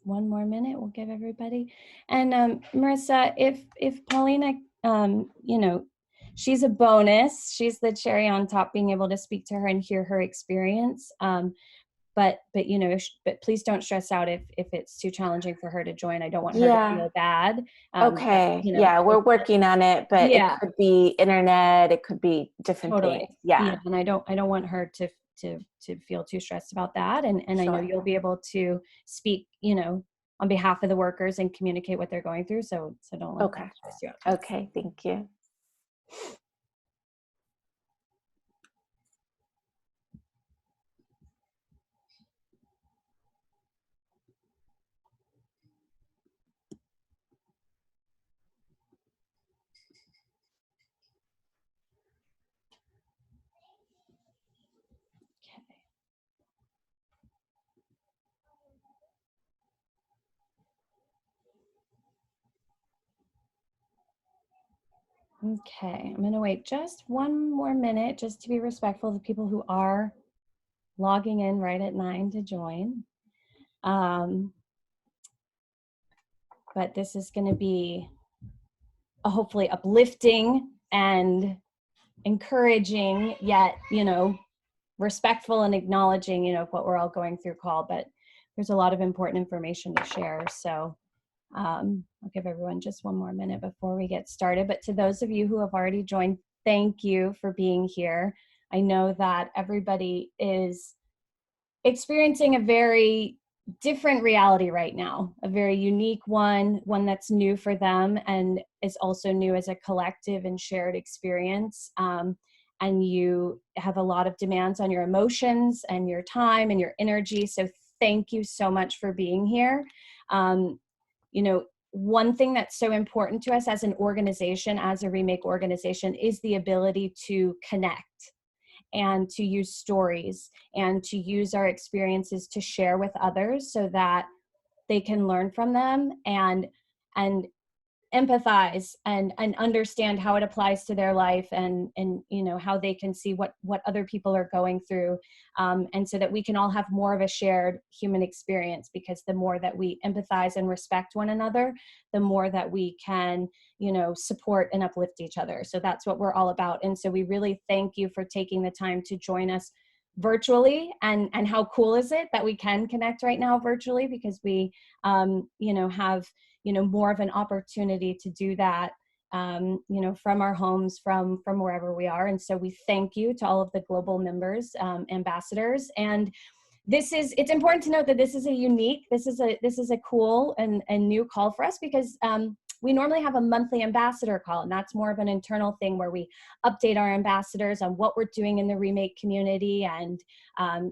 one more minute. We'll give everybody. And Marissa, if Paulina, you know, she's a bonus. She's the cherry on top, being able to speak to her and hear her experience. But you know, but please don't stress out if it's too challenging for her to join. I don't want her to Yeah. feel bad. But, Okay. you know, Yeah, we're working on it, but it yeah, could be internet, it could be different things. totally. Yeah, Yeah, and I don't want her to feel too stressed about that. And I know sure. you'll be able to speak, you know, on behalf of the workers and communicate what they're going through. So don't let that Okay. stress you out. Okay, thank you. Okay, I'm going to wait just one more minute just to be respectful of the people who are logging in right at 9 to join. But this is going to be a hopefully uplifting and encouraging, yet, you know, respectful and acknowledging, you know, what we're all going through call. But there's a lot of important information to share. So I'll give everyone just one more minute before we get started. But to those of you who have already joined, thank you for being here. I know that everybody is experiencing a very different reality right now, a very unique one that's new for them and is also new as a collective and shared experience. And you have a lot of demands on your emotions and your time and your energy. So thank you so much for being here. You know, one thing that's so important to us as an organization, as a Remake organization, is the ability to connect and to use stories and to use our experiences to share with others so that they can learn from them and empathize and understand how it applies to their life and you know how they can see what other people are going through, and so that we can all have more of a shared human experience, because the more that we empathize and respect one another, the more that we can, you know, support and uplift each other. So that's what we're all about. And so we really thank you for taking the time to join us virtually. And how cool is it that we can connect right now virtually, because we you know, have, you know, more of an opportunity to do that, you know, from our homes, from wherever we are. And so we thank you to all of the global members, ambassadors. And it's important to note that this is a cool and new call for us, because we normally have a monthly ambassador call, and that's more of an internal thing where we update our ambassadors on what we're doing in the Remake community and,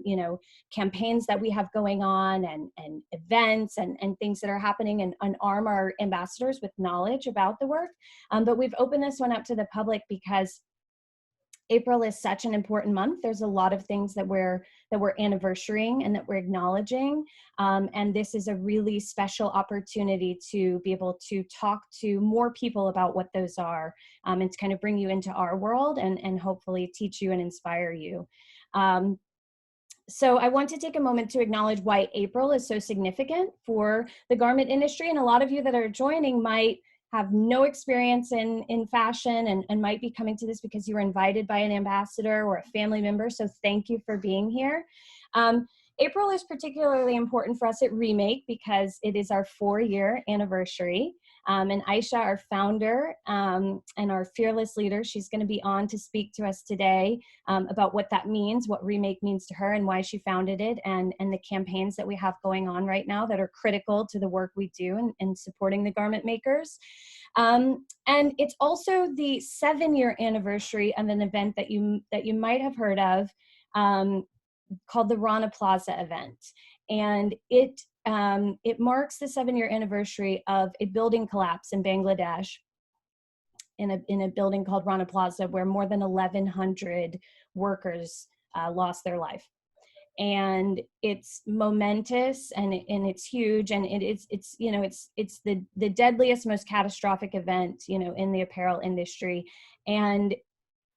you know, campaigns that we have going on and events and things that are happening, and arm our ambassadors with knowledge about the work. But we've opened this one up to the public because April is such an important month. There's a lot of things that we're anniversarying and that we're acknowledging. And this is a really special opportunity to be able to talk to more people about what those are, and to kind of bring you into our world and hopefully teach you and inspire you. So I want to take a moment to acknowledge why April is so significant for the garment industry. And a lot of you that are joining might have no experience in fashion and might be coming to this because you were invited by an ambassador or a family member. So thank you for being here. April is particularly important for us at Remake because it is our 4-year anniversary. And Aisha, our founder and our fearless leader, she's going to be on to speak to us today about what that means, what Remake means to her, and why she founded it, and the campaigns that we have going on right now that are critical to the work we do in supporting the garment makers. And it's also the 7-year anniversary of an event that you might have heard of, called the Rana Plaza event. And it marks the 7-year anniversary of a building collapse in Bangladesh, in a building called Rana Plaza, where more than 1,100 workers lost their life. And it's momentous and it's huge, and it's you know, it's the deadliest, most catastrophic event, you know, in the apparel industry. And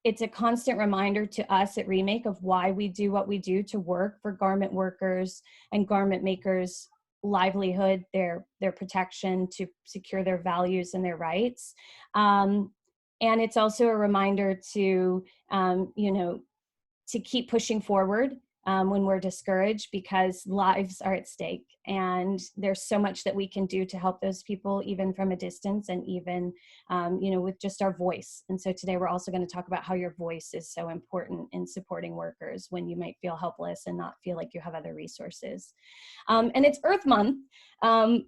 it's a constant reminder to us at Remake of why we do what we do to work for garment workers and garment makers livelihood, their protection, to secure their values and their rights. And it's also a reminder to, to keep pushing forward when we're discouraged, because lives are at stake, and there's so much that we can do to help those people, even from a distance, and even with just our voice. And so today we're also going to talk about how your voice is so important in supporting workers when you might feel helpless and not feel like you have other resources. And it's Earth Month,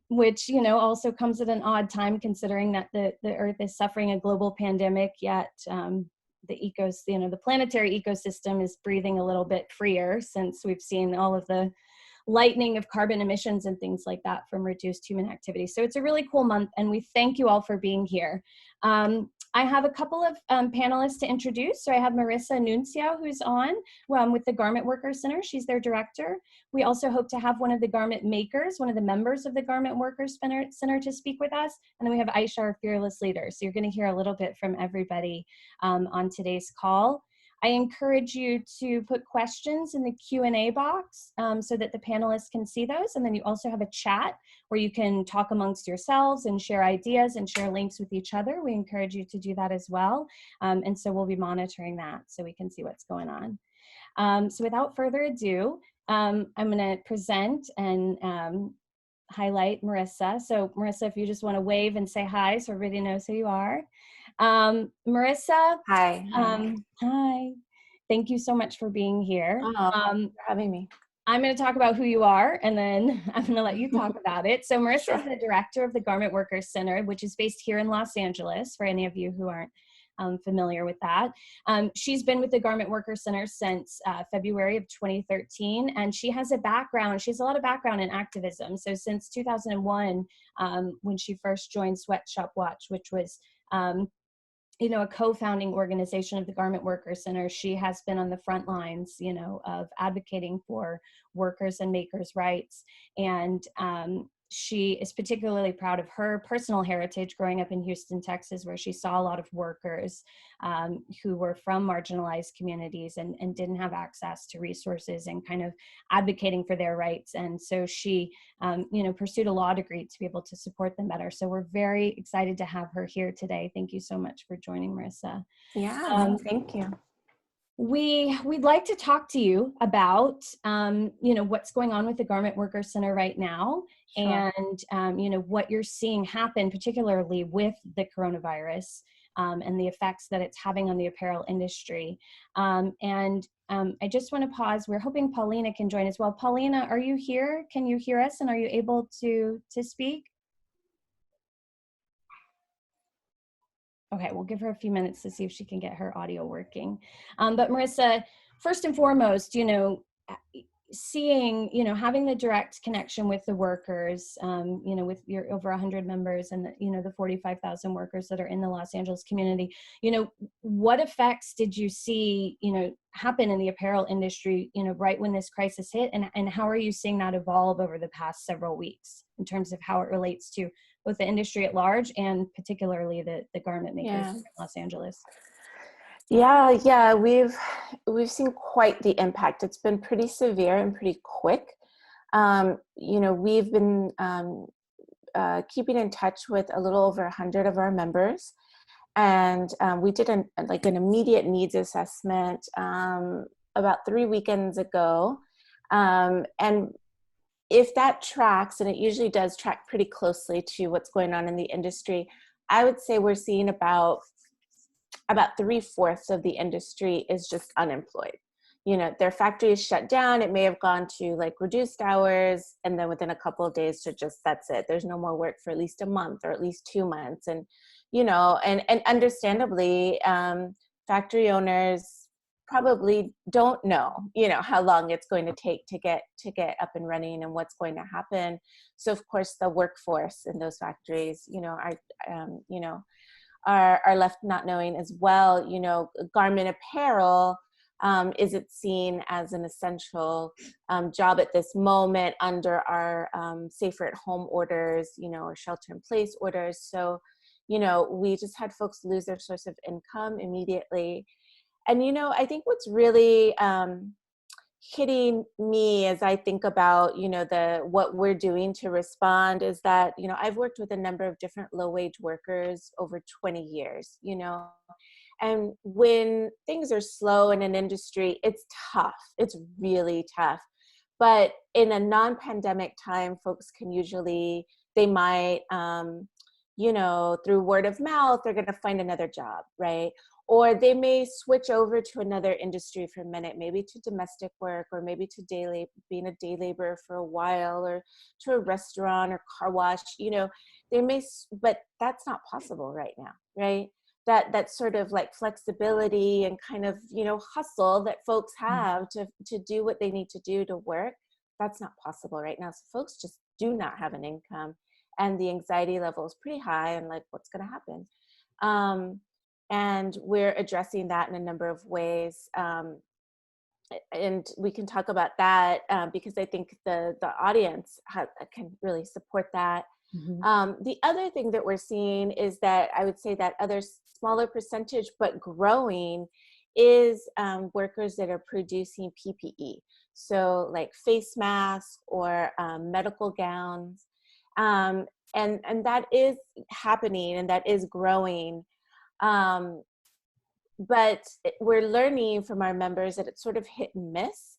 which also comes at an odd time, considering that the Earth is suffering a global pandemic, yet the planetary ecosystem is breathing a little bit freer, since we've seen all of the lightening of carbon emissions and things like that from reduced human activity. So it's a really cool month, and we thank you all for being here. I have a couple of panelists to introduce. So I have Marissa Nuncio, who's on with the Garment Workers Center. She's their director. We also hope to have one of the garment makers, one of the members of the Garment Workers Center, to speak with us. And then we have Aisha, our fearless leader. So you're going to hear a little bit from everybody on today's call. I encourage you to put questions in the Q&A box so that the panelists can see those. And then you also have a chat where you can talk amongst yourselves and share ideas and share links with each other. We encourage you to do that as well. And so we'll be monitoring that so we can see what's going on. So without further ado, I'm going to present and highlight Marissa. So Marissa, if you just want to wave and say hi so everybody knows who you are. Marissa. Hi. Hi. Thank you so much for being here. Thanks for having me. I'm going to talk about who you are, and then I'm going to let you talk about it. So Marissa Sure. is the director of the Garment Workers Center, which is based here in Los Angeles, for any of you who aren't familiar with that. She's been with the Garment Workers Center since February of 2013, and she has a lot of background in activism. So since 2001, when she first joined Sweatshop Watch, which was a co-founding organization of the Garment Workers Center, she has been on the front lines, of advocating for workers and makers' rights. And she is particularly proud of her personal heritage growing up in Houston, Texas, where she saw a lot of workers who were from marginalized communities and didn't have access to resources, and kind of advocating for their rights. And so she, pursued a law degree to be able to support them better. So we're very excited to have her here today. Thank you so much for joining, Marissa. Yeah, thank you. We'd like to talk to you about, what's going on with the Garment Workers Center right now. Sure. And, what you're seeing happen, particularly with the coronavirus and the effects that it's having on the apparel industry. I just want to pause. We're hoping Paulina can join as well. Paulina, are you here? Can you hear us? And are you able to speak? Okay, we'll give her a few minutes to see if she can get her audio working. But Marissa, first and foremost, seeing, having the direct connection with the workers, with your over 100 members and the 45,000 workers that are in the Los Angeles community, what effects did you see, happen in the apparel industry, right when this crisis hit, and how are you seeing that evolve over the past several weeks in terms of how it relates to both the industry at large and particularly the garment makers in Los Angeles? Yeah, we've seen quite the impact. It's been pretty severe and pretty quick. We've been keeping in touch with a little over 100 of our members, and we did an immediate needs assessment about 3 weekends ago, and if that tracks, and it usually does track pretty closely to what's going on in the industry, I would say we're seeing about 3/4 of the industry is just unemployed. Their factory is shut down. It may have gone to reduced hours, and then within a couple of days to just, that's it. There's no more work for at least a month or at least 2 months. And, and understandably, factory owners probably don't know, how long it's going to take to get up and running and what's going to happen. So of course the workforce in those factories, are left not knowing as well. Garment apparel, is it seen as an essential job at this moment under our safer at home orders, or shelter in place orders. So, we just had folks lose their source of income immediately. And, I think what's really hitting me as I think about, what we're doing to respond is that, I've worked with a number of different low wage workers over 20 years, and when things are slow in an industry, it's tough. It's really tough. But in a non-pandemic time, folks can usually, they might, through word of mouth, they're going to find another job, right? Or they may switch over to another industry for a minute, maybe to domestic work, or maybe to being a day laborer for a while, or to a restaurant or car wash. They may, but that's not possible right now, right? That sort of like flexibility and kind of hustle that folks have to do what they need to do to work, that's not possible right now. So folks just do not have an income, and the anxiety level is pretty high, and like, what's going to happen? And we're addressing that in a number of ways. And we can talk about that because I think the audience can really support that. The other thing that we're seeing is that I would say that other smaller percentage, but growing, is workers that are producing PPE. So like face masks or medical gowns. And that is happening, and that is growing. But we're learning from our members that it's sort of hit and miss.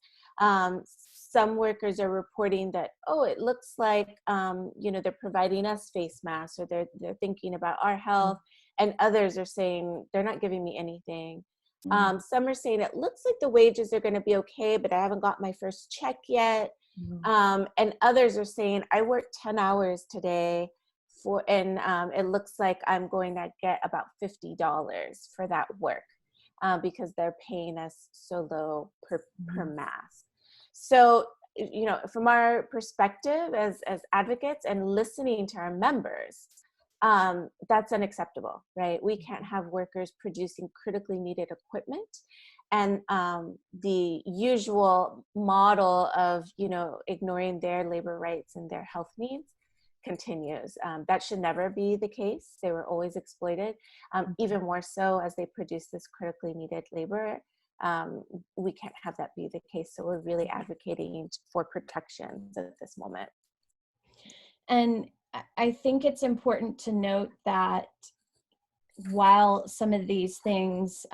Some workers are reporting that, oh, it looks like, they're providing us face masks, or they're thinking about our health. And others are saying they're not giving me anything. Some are saying it looks like the wages are going to be okay, but I haven't got my first check yet. And others are saying, I worked 10 hours today and it looks like I'm going to get about $50 for that work because they're paying us so low per mask. So, from our perspective as advocates and listening to our members, that's unacceptable, right? We can't have workers producing critically needed equipment. And the usual model of, ignoring their labor rights and their health needs continues. That should never be the case. They were always exploited, even more so as they produce this critically needed labor. We can't have that be the case. So we're really advocating for protections at this moment. And I think it's important to note that while some of these things,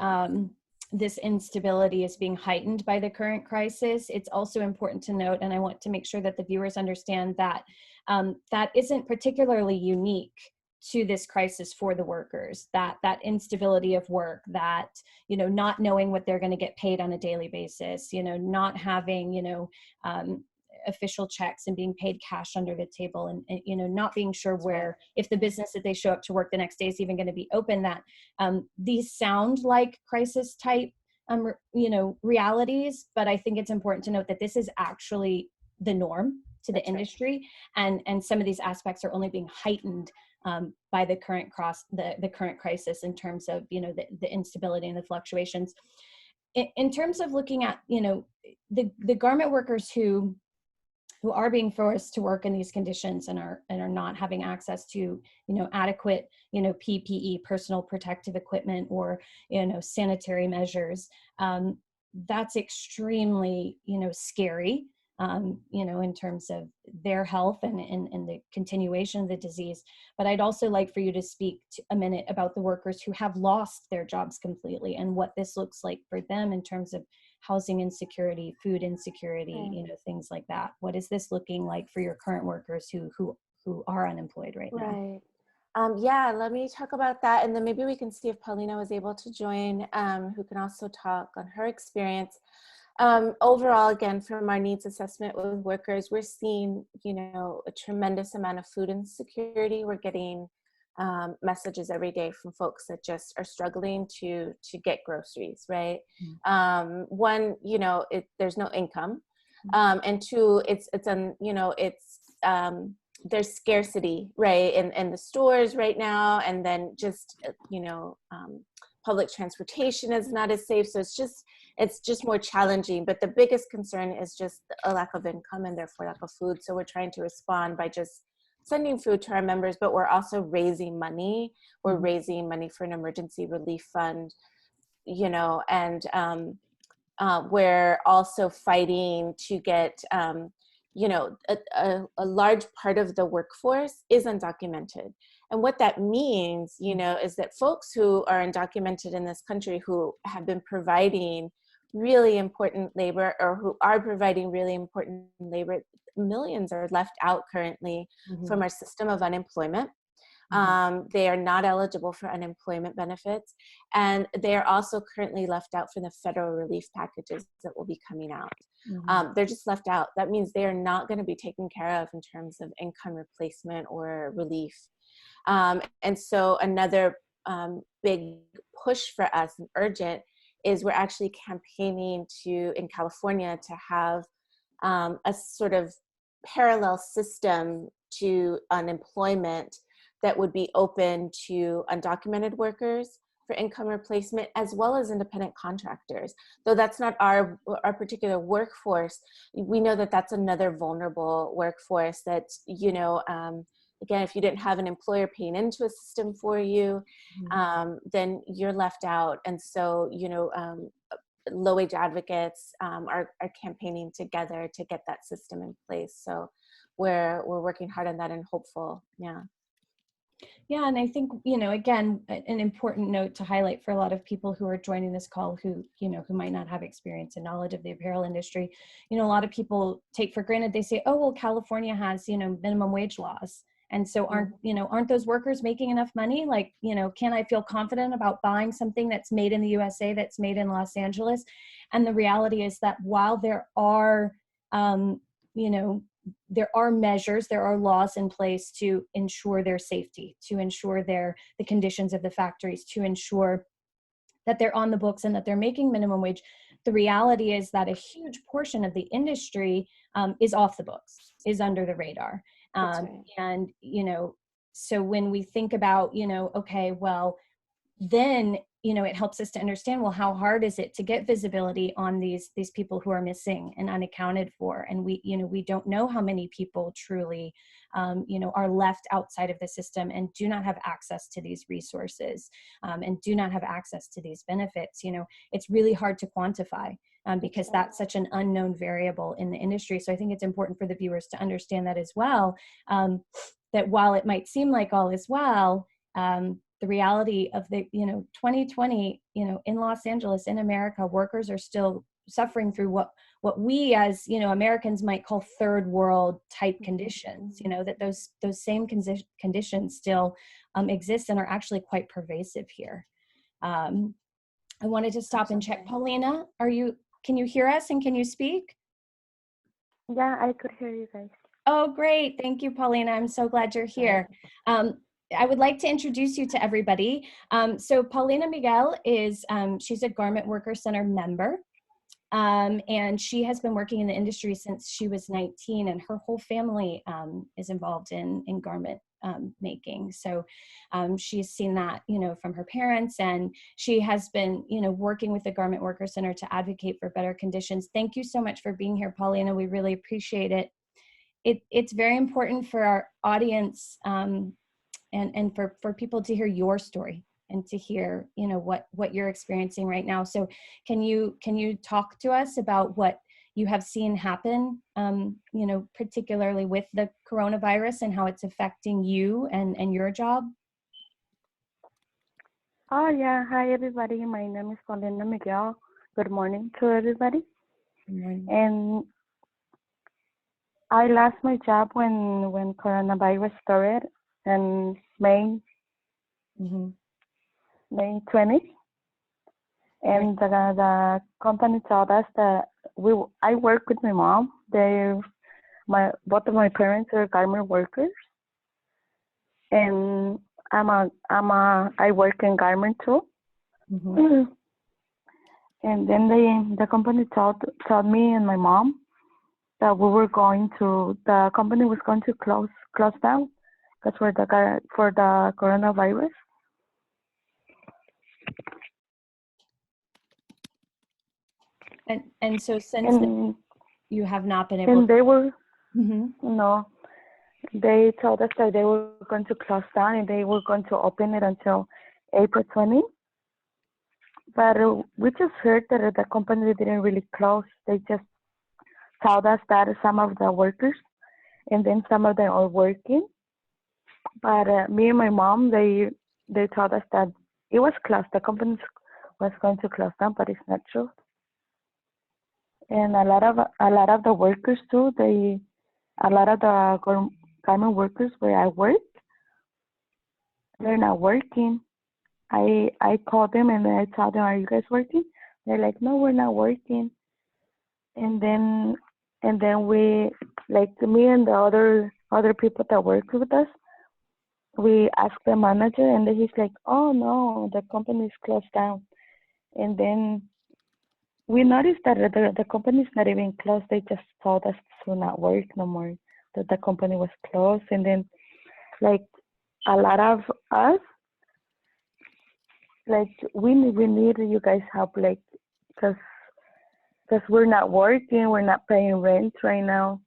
this instability is being heightened by the current crisis, it's also important to note, and I want to make sure that the viewers understand that that isn't particularly unique to this crisis for the workers, that instability of work, that, not knowing what they're going to get paid on a daily basis, not having, official checks and being paid cash under the table, and not being sure where, if the business that they show up to work the next day is even going to be open, that these sound like crisis type realities, but I think it's important to note that this is actually the norm to the industry, and some of these aspects are only being heightened by the current crisis in terms of the instability and the fluctuations. In terms of looking at the garment workers who are being forced to work in these conditions and are not having access to adequate PPE, personal protective equipment, or sanitary measures, that's extremely scary in terms of their health and the continuation of the disease. But I'd also like for you to speak a minute about the workers who have lost their jobs completely, and what this looks like for them in terms of housing insecurity, food insecurity, things like that. What is this looking like for your current workers who are unemployed right now? Yeah, let me talk about that, and then maybe we can see if Paulina was able to join, who can also talk on her experience. Overall, again, from our needs assessment with workers, we're seeing, a tremendous amount of food insecurity. We're getting messages every day from folks that just are struggling to get groceries, right? One, there's no income, and two, there's scarcity, right, in the stores right now, and then just public transportation is not as safe, so it's just more challenging. But the biggest concern is just a lack of income and therefore lack of food. So we're trying to respond by just sending food to our members, but we're also raising money. We're raising money for an emergency relief fund, and we're also fighting to get, you know, a large part of the workforce is undocumented. And what that means, you know, is that folks who are undocumented in this country who have been providing really important labor, or who are providing really important labor, millions are left out currently from our system of unemployment. They are not eligible for unemployment benefits, and they are also currently left out from the federal relief packages that will be coming out. They're just left out. That means they are not going to be taken care of in terms of income replacement or relief. And so another big push for us, and urgent, is we're actually campaigning in California to have a sort of parallel system to unemployment that would be open to undocumented workers for income replacement, as well as independent contractors. Though that's not our particular workforce, we know that that's another vulnerable workforce that, you know, again, if you didn't have an employer paying into a system for you, then you're left out. And so, you know, low-wage advocates are campaigning together to get that system in place. So we're working hard on that and hopeful, yeah. Yeah, and I think, you know, again, an important note to highlight for a lot of people who are joining this call who, you know, who might not have experience and knowledge of the apparel industry. You know, a lot of people take for granted, they say, oh, well, California has, you know, minimum wage laws. And so aren't those workers making enough money? Like, you know, can I feel confident about buying something that's made in the USA, that's made in Los Angeles? And the reality is that while there are, you know, there are measures, there are laws in place to ensure their safety, to ensure the conditions of the factories, to ensure that they're on the books and that they're making minimum wage. The reality is that a huge portion of the industry is off the books, is under the radar. Right. And, you know, so when we think about, you know, okay, well, then, you know, it helps us to understand, well, how hard is it to get visibility on these people who are missing and unaccounted for? And we, you know, we don't know how many people truly, you know, are left outside of the system and do not have access to these resources, and do not have access to these benefits. You know, it's really hard to quantify because that's such an unknown variable in the industry. So I think it's important for the viewers to understand that as well, that while it might seem like all is well, the reality of the, you know, 2020, you know, in Los Angeles, in America, workers are still suffering through what we as, you know, Americans might call third world type conditions, you know, that those same conditions still exist and are actually quite pervasive here. I wanted to stop and check. Paulina, can you hear us and can you speak? Yeah, I could hear you guys. Oh, great. Thank you, Paulina. I'm so glad you're here. I would like to introduce you to everybody. So Paulina Miguel is, she's a Garment Worker Center member, and she has been working in the industry since she was 19, and her whole family is involved in garment making. So she's seen that, you know, from her parents, and she has been, you know, working with the Garment Worker Center to advocate for better conditions. Thank you so much for being here, Paulina. We really appreciate it. It's very important for our audience and for people to hear your story and to hear, you know, what you're experiencing right now. So can you talk to us about what you have seen happen, you know, particularly with the coronavirus and how it's affecting you and your job? Oh, yeah. Hi, everybody. My name is Paulina Miguel. Good morning to everybody. Good morning. And I lost my job when coronavirus started in May 20th. And the company told us that I work with my mom. Both of my parents are garment workers, and I work in garment too. And then the company told me and my mom that the company was going to close down because for the coronavirus. And so since then, you have not been able. And they were no. They told us that they were going to close down and they were going to open it until April 20. But we just heard that the company didn't really close. They just told us that some of the workers and then some of them are working. But me and my mom, they told us that it was closed. The company was going to close down, but it's not true. And a lot of the workers too. A lot of the garment workers where I work, they're not working. I called them and I told them, "Are you guys working?" They're like, "No, we're not working." And then we, like me and the other people that work with us, we asked the manager and then he's like, "Oh no, the company is closed down." And then we noticed that the company is not even closed. They just told us to not work no more, that the company was closed. And then like a lot of us, like we need you guys help, like because we're not working, we're not paying rent right now.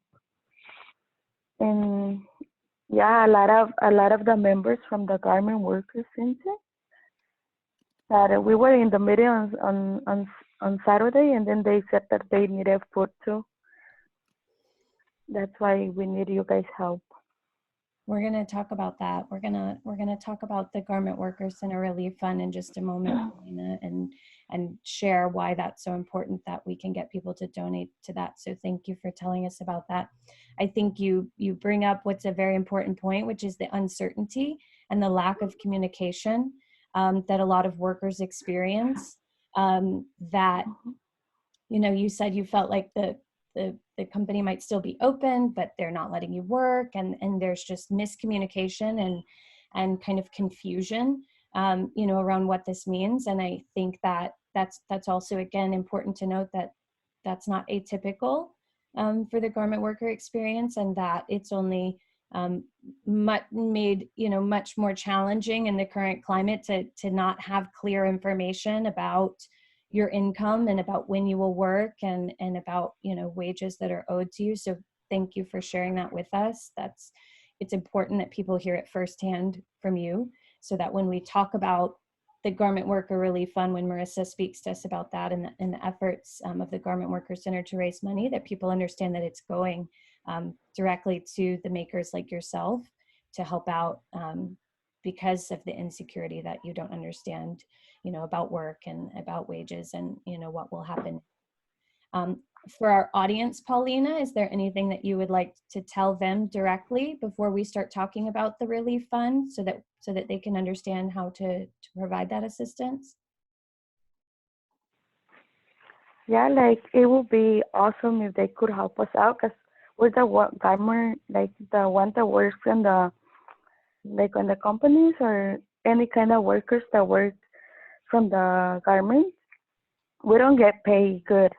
And yeah, a lot of the members from the garment workers center, that we were in the meeting on Saturday, and then they said that they needed food too. That's why we need you guys help. We're going to talk about that. We're going to talk about the Garment Workers Center Relief Fund in just a moment, Paulina, and share why that's so important that we can get people to donate to that. So thank you for telling us about that. I think you bring up what's a very important point, which is the uncertainty and the lack of communication that a lot of workers experience. That, you know, you said you felt like the company might still be open, but they're not letting you work, and there's just miscommunication and kind of confusion, you know, around what this means. And I think that that's also, again, important to note that that's not atypical for the garment worker experience, and that it's only made, you know, much more challenging in the current climate to not have clear information about your income and about when you will work and about, you know, wages that are owed to you. So thank you for sharing that with us. It's important that people hear it firsthand from you, so that when we talk about the Garment Worker Relief Fund, when Marissa speaks to us about that and the efforts of the Garment Worker Center to raise money, that people understand that it's going directly to the makers like yourself to help out, because of the insecurity that you don't understand, you know, about work and about wages and, you know, what will happen. For our audience, Paulina, is there anything that you would like to tell them directly before we start talking about the relief fund, so that they can understand how to provide that assistance? Yeah, like it would be awesome if they could help us out, because we're the garment, like the one that works in the, like on the companies or any kind of workers that work from the garment. We don't get paid good.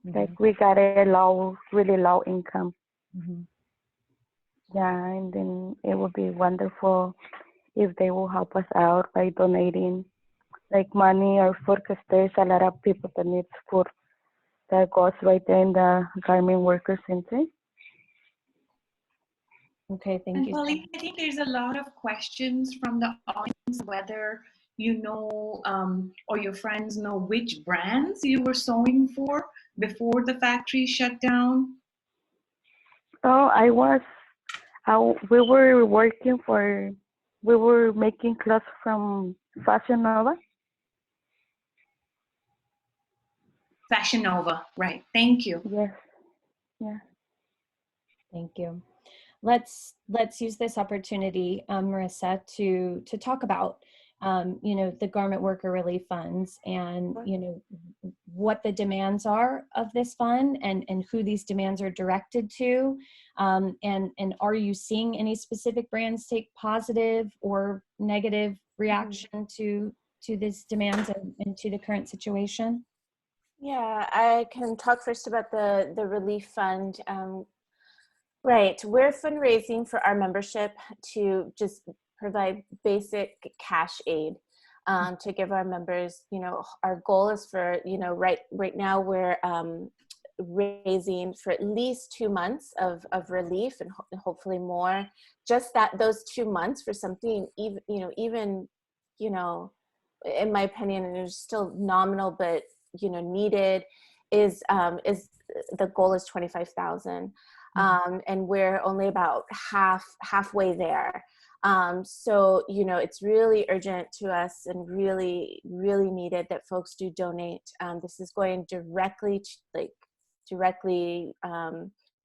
Mm-hmm. Like we got a really low income. Mm-hmm. Yeah, and then it would be wonderful if they will help us out by donating like money or food, because there's a lot of people that needs food that goes right there in the garment workers center. Okay, thank and you. Pauline, I think there's a lot of questions from the audience, whether you know or your friends know which brands you were sewing for before the factory shut down. Oh, we were making clothes from Fashion Nova. Fashion Nova, right. Thank you. Yes. Yeah. Thank you. Let's use this opportunity, Marissa, to talk about, you know, the Garment Worker Relief Funds and, you know, what the demands are of this fund and who these demands are directed to. And are you seeing any specific brands take positive or negative reaction to these demands and to the current situation? Yeah, I can talk first about the relief fund. Right, we're fundraising for our membership to just provide basic cash aid to give our members. You know, our goal is for, you know, right now we're raising for at least 2 months of relief and hopefully more. Just those 2 months for something even in my opinion, and it's still nominal, but needed, is the goal is 25,000, and we're only about halfway there. So it's really urgent to us and really, really needed that folks do donate. This is going directly to,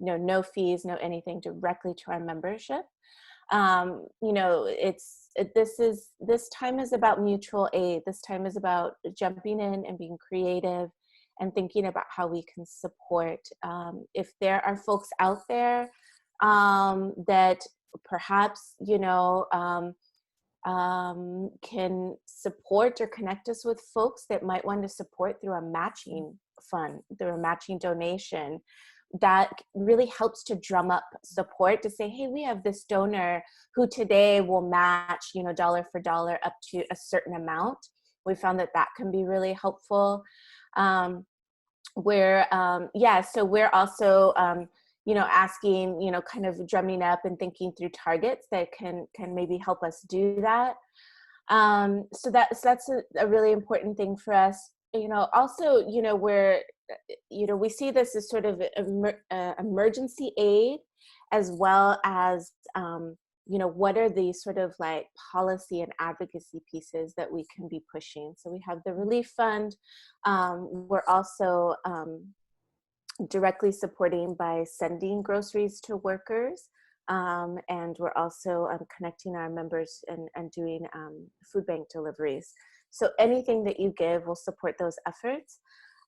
no fees, no anything, directly to our membership. This time is about mutual aid. This time is about jumping in and being creative and thinking about how we can support. If there are folks out there that perhaps can support or connect us with folks that might want to support through a matching fund, through a matching donation, that really helps to drum up support, to say, hey, we have this donor who today will match, dollar for dollar up to a certain amount. We found that can be really helpful. So we're also, asking, kind of drumming up and thinking through targets that can maybe help us do that. So that's a really important thing for us. Also, we see this as sort of emergency aid, as well as, what are the sort of like policy and advocacy pieces that we can be pushing. So we have the relief fund. We're also directly supporting by sending groceries to workers. And we're also connecting our members and doing food bank deliveries. So anything that you give will support those efforts.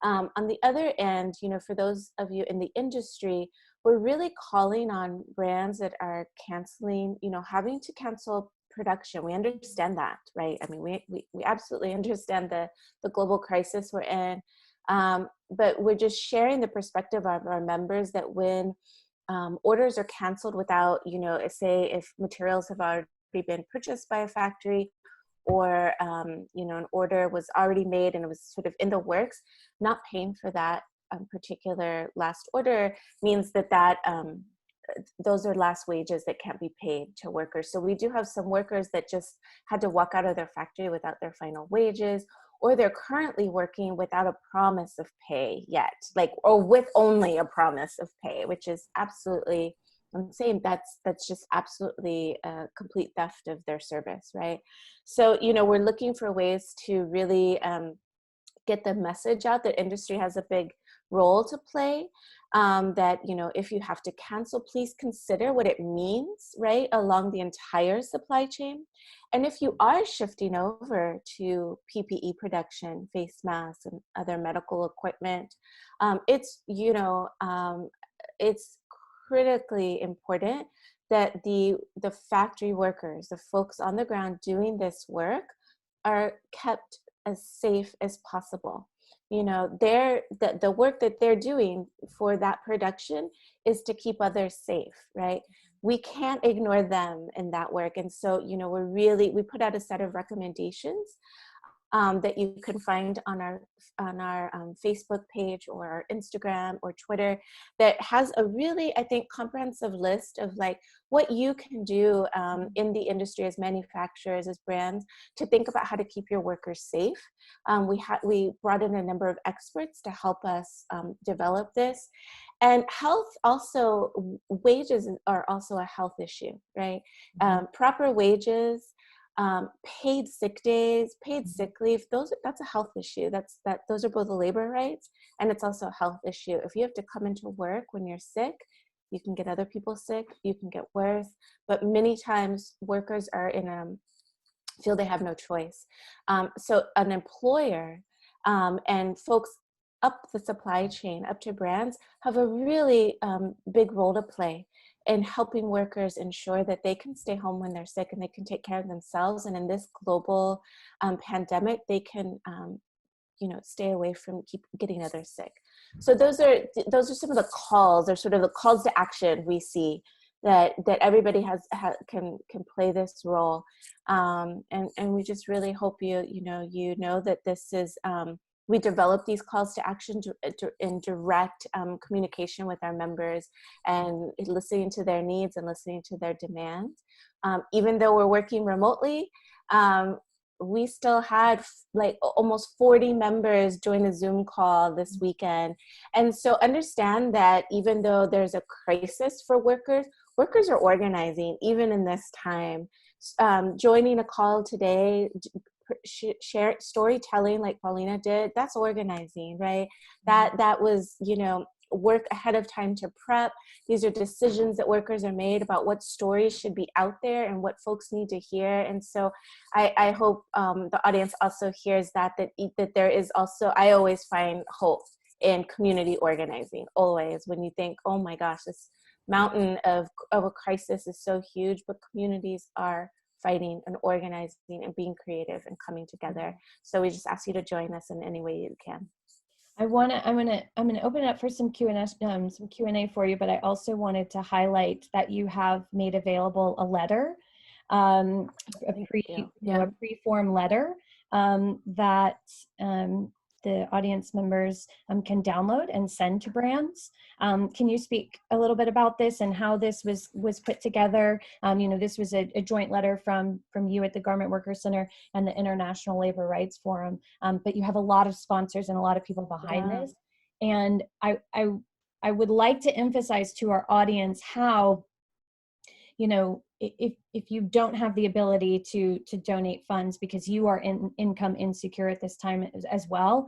On the other end, for those of you in the industry, we're really calling on brands that are canceling, having to cancel production. We understand that, right? I mean, we absolutely understand the global crisis we're in. But we're just sharing the perspective of our members that when orders are canceled without, say if materials have already been purchased by a factory, or an order was already made and it was sort of in the works, not paying for that particular last order means that those are last wages that can't be paid to workers. So we do have some workers that just had to walk out of their factory without their final wages, or they're currently working without a promise of pay yet, or with only a promise of pay, which is absolutely, I'm saying that's just absolutely a complete theft of their service, right? So, we're looking for ways to really get the message out that industry has a big role to play, that, if you have to cancel, please consider what it means, right, along the entire supply chain. And if you are shifting over to PPE production, face masks and other medical equipment, it's critically important that the factory workers, the folks on the ground doing this work, are kept as safe as possible. The work that they're doing for that production is to keep others safe, right? We can't ignore them in that work. And so, we put out a set of recommendations that you can find on our Facebook page or our Instagram or Twitter, that has a really, I think, comprehensive list of what you can do in the industry as manufacturers, as brands, to think about how to keep your workers safe. We brought in a number of experts to help us develop this. And health also, wages are also a health issue, right? Proper wages, paid sick days, paid sick leave, that's a health issue. Those are both labor rights, and it's also a health issue. If you have to come into work when you're sick, you can get other people sick, you can get worse, but many times workers are feel they have no choice. So an employer and folks up the supply chain, up to brands, have a really big role to play in helping workers ensure that they can stay home when they're sick and they can take care of themselves. And in this global pandemic, they can, stay away from keep getting others sick. So those are some of the calls, or sort of the calls to action we see that everybody can play this role. And we just really hope you know that this is, we develop these calls to action in direct communication with our members, and listening to their needs and listening to their demands. Even though we're working remotely, we still had like almost 40 members join the Zoom call this weekend. And so understand that even though there's a crisis for workers, workers are organizing even in this time. Joining a call today, share storytelling like Paulina did, that's organizing, right? That was, you know, work ahead of time to prep. These are decisions that workers are made about what stories should be out there and what folks need to hear. And so I hope the audience also hears that there is also, I always find hope in community organizing, always, when you think, oh my gosh, this mountain of a crisis is so huge, but communities are fighting and organizing and being creative and coming together. So we just ask you to join us in any way you can. I'm gonna open it up for some Q&A for you, but I also wanted to highlight that you have made available a letter, a pre-form letter that the audience members can download and send to brands. Can you speak a little bit about this and how this was put together? You know, this was a joint letter from you at the Garment Workers Center and the International Labor Rights Forum, but you have a lot of sponsors and a lot of people behind this. And I would like to emphasize to our audience how, you know, if you don't have the ability to donate funds because you are income insecure at this time as well,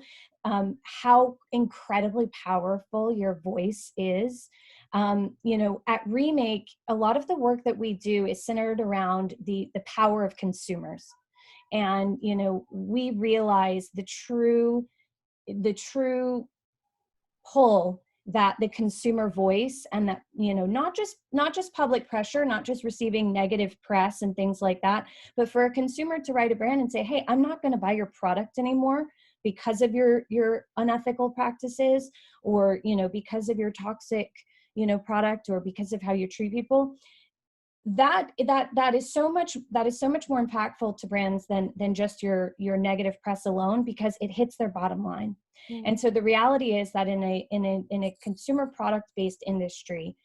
how incredibly powerful your voice is. You know, at Remake, a lot of the work that we do is centered around the power of consumers. And, you know, we realize the true pull that the consumer voice and that, you know, not just public pressure, not just receiving negative press and things like that, but for a consumer to write a brand and say, hey, I'm not going to buy your product anymore because of your unethical practices, or, you know, because of your toxic, you know, product, or because of how you treat people. That is so much more impactful to brands than just your negative press alone, because it hits their bottom line. And so the reality is that in a consumer product based industry,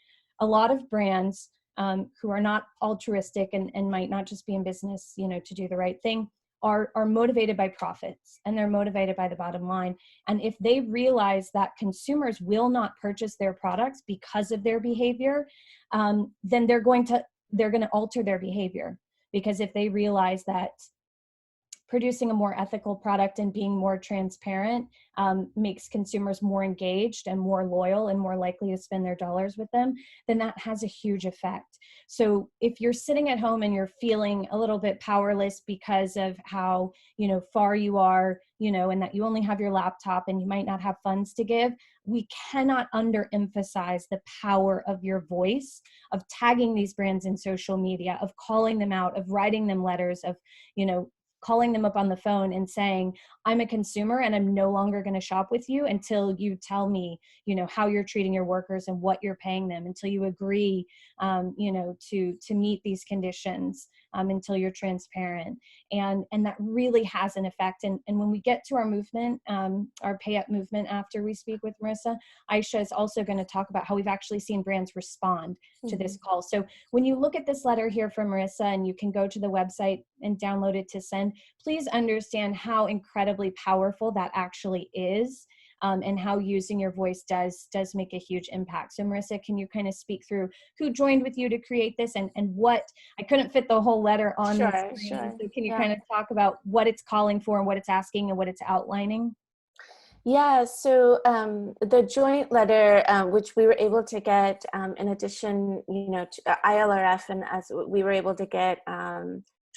a lot of brands who are not altruistic and might not just be in business, you know, to do the right thing, are motivated by profits, and they're motivated by the bottom line. And if they realize that consumers will not purchase their products because of their behavior, then they're going to alter their behavior. Because if they realize that producing a more ethical product and being more transparent makes consumers more engaged and more loyal and more likely to spend their dollars with them, then that has a huge effect. So if you're sitting at home and you're feeling a little bit powerless because of how, you know, far you are, you know, and that you only have your laptop and you might not have funds to give, we cannot underemphasize the power of your voice, of tagging these brands in social media, of calling them out, of writing them letters, of, you know, calling them up on the phone and saying, I'm a consumer and I'm no longer going to shop with you until you tell me, you know, how you're treating your workers and what you're paying them, until you agree, you know, to meet these conditions, until you're transparent. And that really has an effect. And when we get to our movement, our pay up movement, after we speak with Marissa, Aisha is also going to talk about how we've actually seen brands respond to this call. So when you look at this letter here from Marissa, and you can go to the website and download it to send, please understand how incredibly powerful that actually is, and how using your voice does make a huge impact. So Marissa, can you kind of speak through who joined with you to create this, and what, I couldn't fit the whole letter on the screen. Sure. So can you kind of talk about what it's calling for and what it's asking and what it's outlining? Yeah, so the joint letter, which we were able to get, in addition, you know, to ILRF, and as we were able to get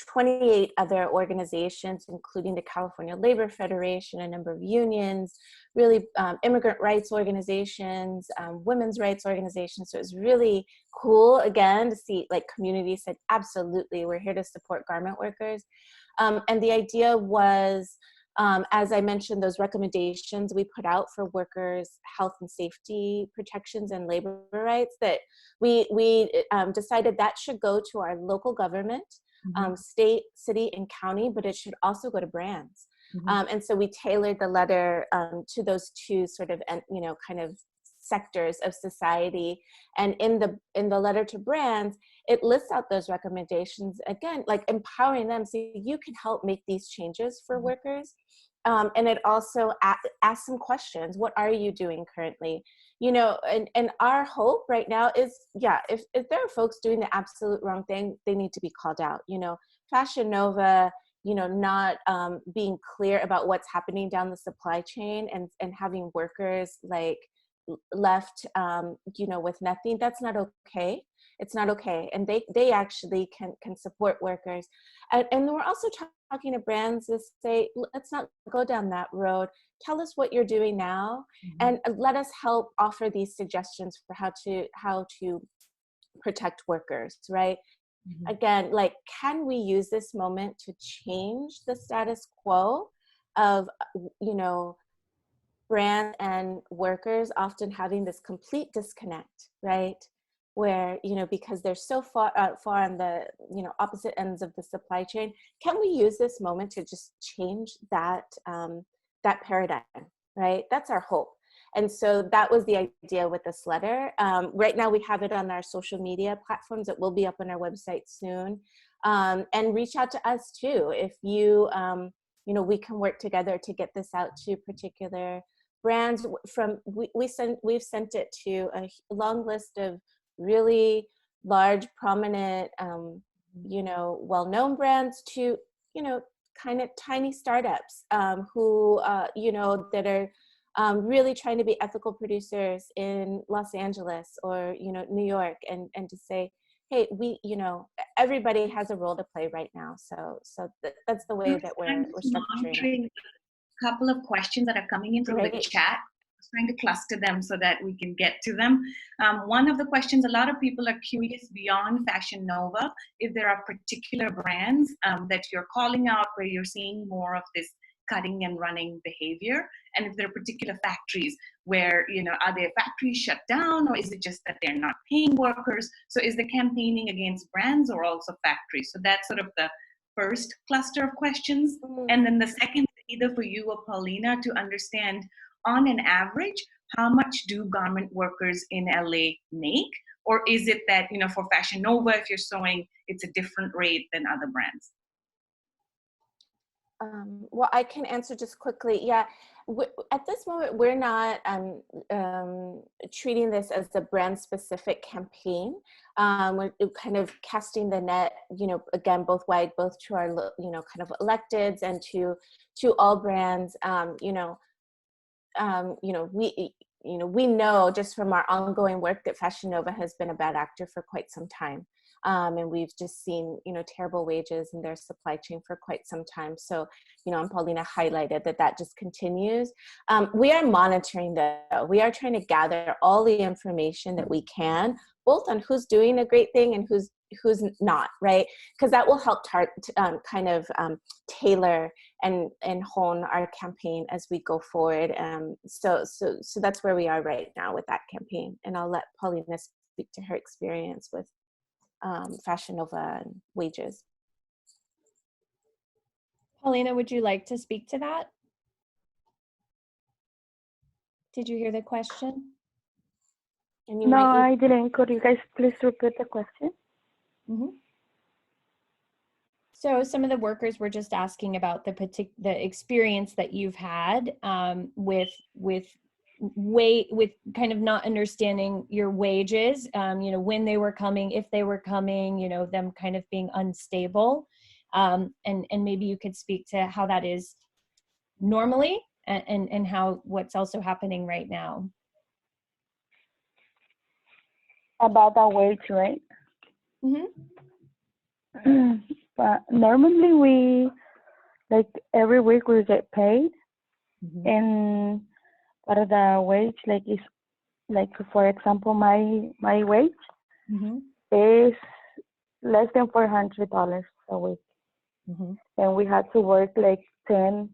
28 other organizations, including the California Labor Federation, a number of unions, really immigrant rights organizations, women's rights organizations. So it was really cool, again, to see like communities said, absolutely, we're here to support garment workers. And the idea was, as I mentioned, those recommendations we put out for workers' health and safety protections and labor rights, that we decided that should go to our local government, state, city, and county, but it should also go to brands. And so we tailored the letter to those two sort of, you know, kind of sectors of society. And in the letter to brands, it lists out those recommendations, again, like empowering them so you can help make these changes for workers. And it also asks some questions. What are you doing currently? You know, and our hope right now is, yeah, if there are folks doing the absolute wrong thing, they need to be called out. You know, Fashion Nova, you know, not being clear about what's happening down the supply chain and having workers like left, you know, with nothing, that's not okay. It's not okay. And they actually can support workers. And we're also talking to brands to say, let's not go down that road. Tell us what you're doing now, and let us help offer these suggestions for how to protect workers, right? Again, like, can we use this moment to change the status quo of, you know, brands and workers often having this complete disconnect, right? Where, you know, because they're so far on the, you know, opposite ends of the supply chain, can we use this moment to just change that, that paradigm, right? That's our hope. And so that was the idea with this letter. Right now we have it on our social media platforms. It will be up on our website soon. And reach out to us too. If you, you know, we can work together to get this out to particular brands. We've sent it to a long list of really large, prominent, you know, well-known brands to, you know, kind of tiny startups who, you know, that are really trying to be ethical producers in Los Angeles or, you know, New York, and to say, hey, we, you know, everybody has a role to play right now. So that's the way that we're structuring it. Couple of questions that are coming in through the chat. I was trying to cluster them so that we can get to them. One of the questions, a lot of people are curious beyond Fashion Nova, if there are particular brands that you're calling out where you're seeing more of this cutting and running behavior, and if there are particular factories where, you know, are their factories shut down, or is it just that they're not paying workers? So is the campaigning against brands or also factories? So that's sort of the first cluster of questions. And then the second, either for you or Paulina, to understand, on an average, how much do garment workers in LA make? Or is it that, you know, for Fashion Nova, if you're sewing, it's a different rate than other brands? Well, I can answer just quickly. Yeah, at this moment, we're not treating this as a brand-specific campaign. We're kind of casting the net, you know, again, both wide, both to our, you know, kind of electeds and to all brands. You know, we know just from our ongoing work that Fashion Nova has been a bad actor for quite some time. And we've just seen, you know, terrible wages in their supply chain for quite some time. So, you know, and Paulina highlighted that just continues. We are monitoring though. We are trying to gather all the information that we can, both on who's doing a great thing and who's not, right? Because that will help kind of tailor and hone our campaign as we go forward. So that's where we are right now with that campaign. And I'll let Paulina speak to her experience with Fashion Nova and wages. Paulina, would you like to speak to that? Did you hear the question? No, I didn't. Could you guys please repeat the question? So some of the workers were just asking about the experience that you've had with kind of not understanding your wages, you know, when they were coming, if they were coming, you know, them kind of being unstable. And maybe you could speak to how that is normally and how what's also happening right now. About the wage, right? But normally we, like, every week we get paid, and part of the wage, like, is, like, for example, my wage is less than $400 a week, and we had to work like 10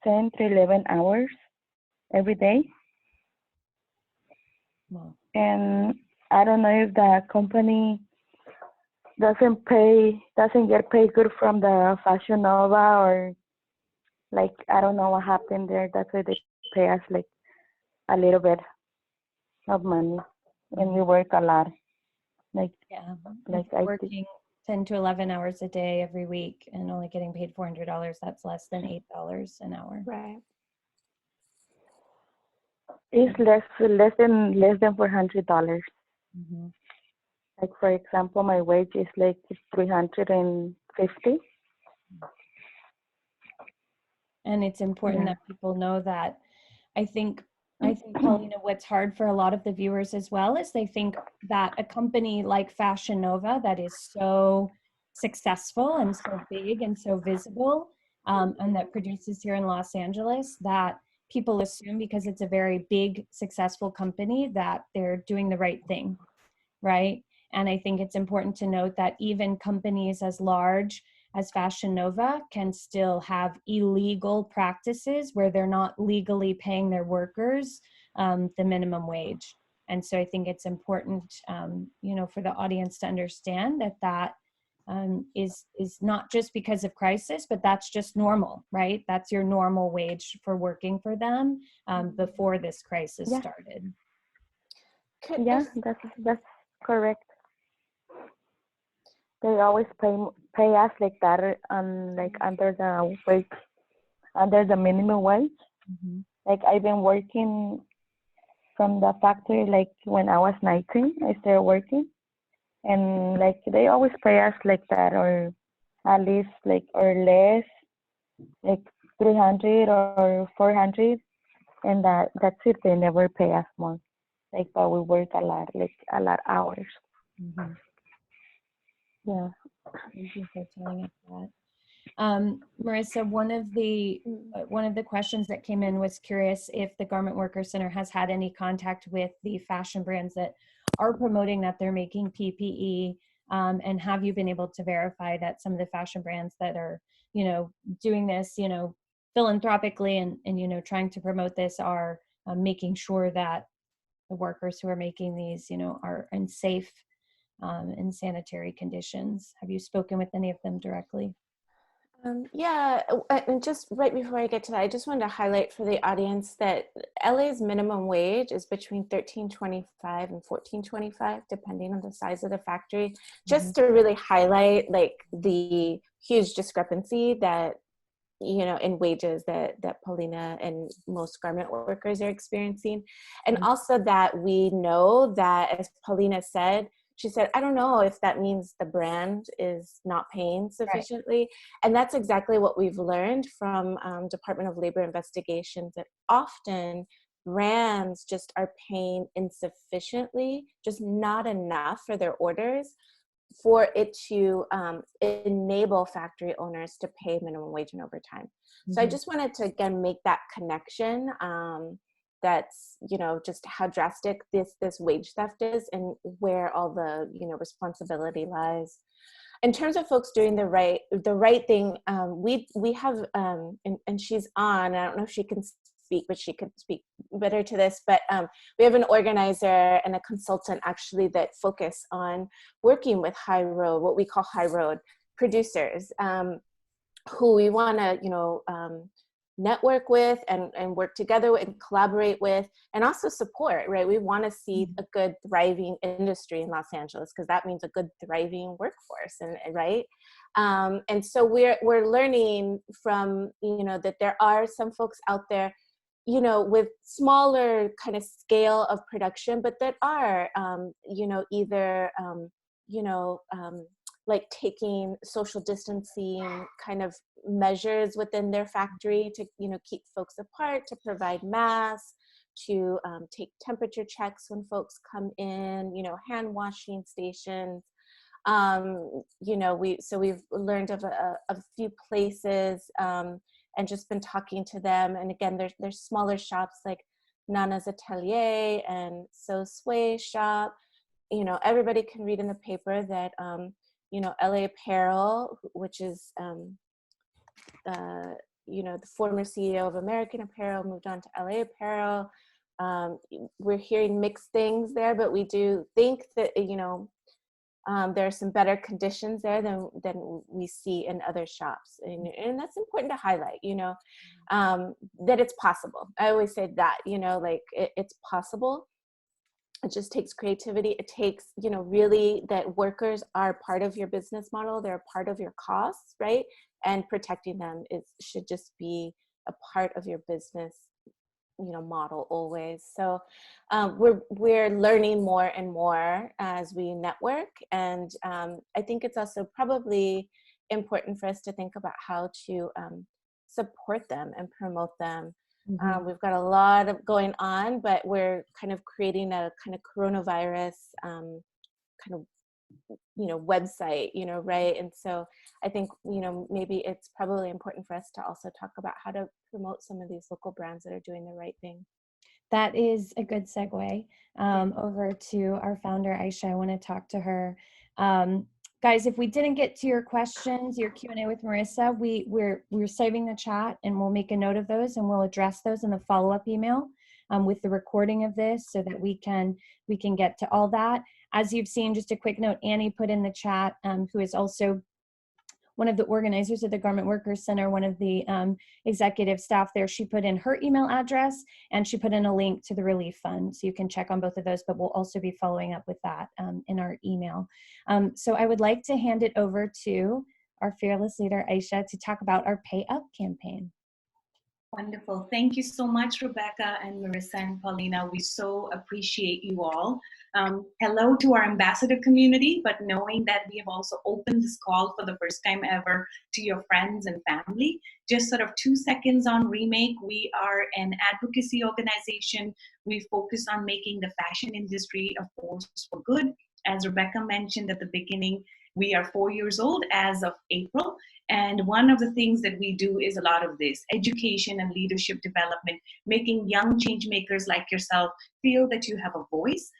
to 11 hours every day. Wow. And I don't know if the company doesn't get paid good from the Fashion Nova, or, like, I don't know what happened there. That's why they pay us like a little bit. of money, and we work a lot. Like Yeah. like If you're I think, working 10 to 11 hours a day every week and only getting paid $400, that's less than $8 an hour. Right. it's less than $400. Mhm. Like for example, my wage is like 350. And it's important Yeah. that people know that. I think Paulina, what's hard for a lot of the viewers as well is they think that a company like Fashion Nova that is so successful and so big and so visible, and that produces here in Los Angeles, that people assume because it's a very big, successful company that they're doing the right thing, right? And I think it's important to note that even companies as large as Fashion Nova can still have illegal practices where they're not legally paying their workers the minimum wage. And so I think it's important, for the audience to understand that is not just because of crisis, but that's just normal, right? That's your normal wage for working for them before this crisis Yeah. started. Yeah, that's correct. They always pay us like that, like under the minimum wage. Mm-hmm. Like I've been working from the factory like when I was 19. I started working, and like they always pay us like that, or at least like or less, like 300 or 400, and that's it. They never pay us more. Like, but we work a lot, like a lot hours. Mm-hmm. Yeah. Thank you for telling us that. Marissa, one of the questions that came in was curious if the Garment Workers Center has had any contact with the fashion brands that are promoting that they're making PPE, and have you been able to verify that some of the fashion brands that are, doing this, philanthropically and trying to promote this are making sure that the workers who are making these, are in safe and sanitary conditions? Have you spoken with any of them directly? Yeah, and just right before I get to that, I just wanted to highlight for the audience that LA's minimum wage is between $13.25 and $14.25, depending on the size of the factory, just to really highlight like the huge discrepancy that, in wages that Paulina and most garment workers are experiencing. And also that we know that, as Paulina said, she said, I don't know if that means the brand is not paying sufficiently. Right. And that's exactly what we've learned from Department of Labor investigations, that often brands just are paying insufficiently, just not enough for their orders, for it to enable factory owners to pay minimum wage and overtime. Mm-hmm. So I just wanted to, again, make that connection. That's, just how drastic this wage theft is and where all the, responsibility lies. In terms of folks doing the right thing, we have, and she's on, I don't know if she can speak, but she could speak better to this, but we have an organizer and a consultant actually that focus on working with high road, what we call high road producers, who we want to, network with and work together with and collaborate with and also support, right? We want to see a good thriving industry in Los Angeles, because that means a good thriving workforce, and right? And so we're learning from, that there are some folks out there, with smaller kind of scale of production, but that are, either, like taking social distancing kind of measures within their factory to, keep folks apart, to provide masks, to take temperature checks when folks come in, hand washing stations. We've learned of a few places, and just been talking to them. And again, there's smaller shops like Nana's Atelier and So Sway Shop. Everybody can read in the paper that, LA Apparel, which is, the former CEO of American Apparel, moved on to LA Apparel. We're hearing mixed things there, but we do think that, there are some better conditions there than we see in other shops. And that's important to highlight, that it's possible. I always say that, it's possible. It just takes creativity. It takes, you know, really that workers are part of your business model. They're part of your costs, right? And protecting them should just be a part of your business, you know, model always. So we're learning more and more as we network. And I think it's also probably important for us to think about how to support them and promote them. We've got a lot of going on, but we're kind of creating a kind of coronavirus kind of, you know, website, you know, right? And so I think, you know, maybe it's probably important for us to also talk about how to promote some of these local brands that are doing the right thing. That is a good segue over to our founder, Aisha. I want to talk to her. Guys, if we didn't get to your questions, your Q&A with Marissa, we're saving the chat, and we'll make a note of those, and we'll address those in the follow-up email with the recording of this, so that we can get to all that. As you've seen, just a quick note, Annie put in the chat, who is also one of the organizers of the Garment Workers Center, one of the executive staff there. She put in her email address, and she put in a link to the relief fund. So you can check on both of those, but we'll also be following up with that in our email. So I would like to hand it over to our fearless leader, Aisha, to talk about our Pay Up campaign. Wonderful. Thank you so much, Rebecca and Marissa and Paulina. We so appreciate you all. Hello to our ambassador community, but knowing that we have also opened this call for the first time ever to your friends and family. Just sort of 2 seconds on Remake. We are an advocacy organization. We focus on making the fashion industry a force for good. As Rebecca mentioned at the beginning, we are 4 years old as of April. And one of the things that we do is a lot of this education and leadership development, making young change makers like yourself feel that you have a voice,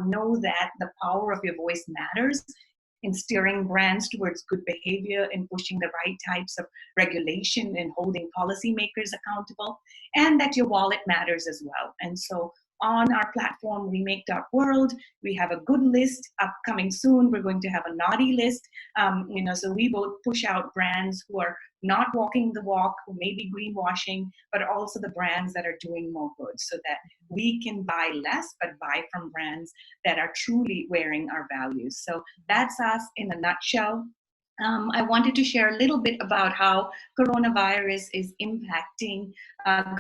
know that the power of your voice matters in steering brands towards good behavior and pushing the right types of regulation and holding policymakers accountable, and that your wallet matters as well. And so on our platform, remake.world, we have a good list upcoming soon. We're going to have a naughty list. So we both push out brands who are not walking the walk, who may be greenwashing, but also the brands that are doing more good, so that we can buy less, but buy from brands that are truly wearing our values. So that's us in a nutshell. I wanted to share a little bit about how coronavirus is impacting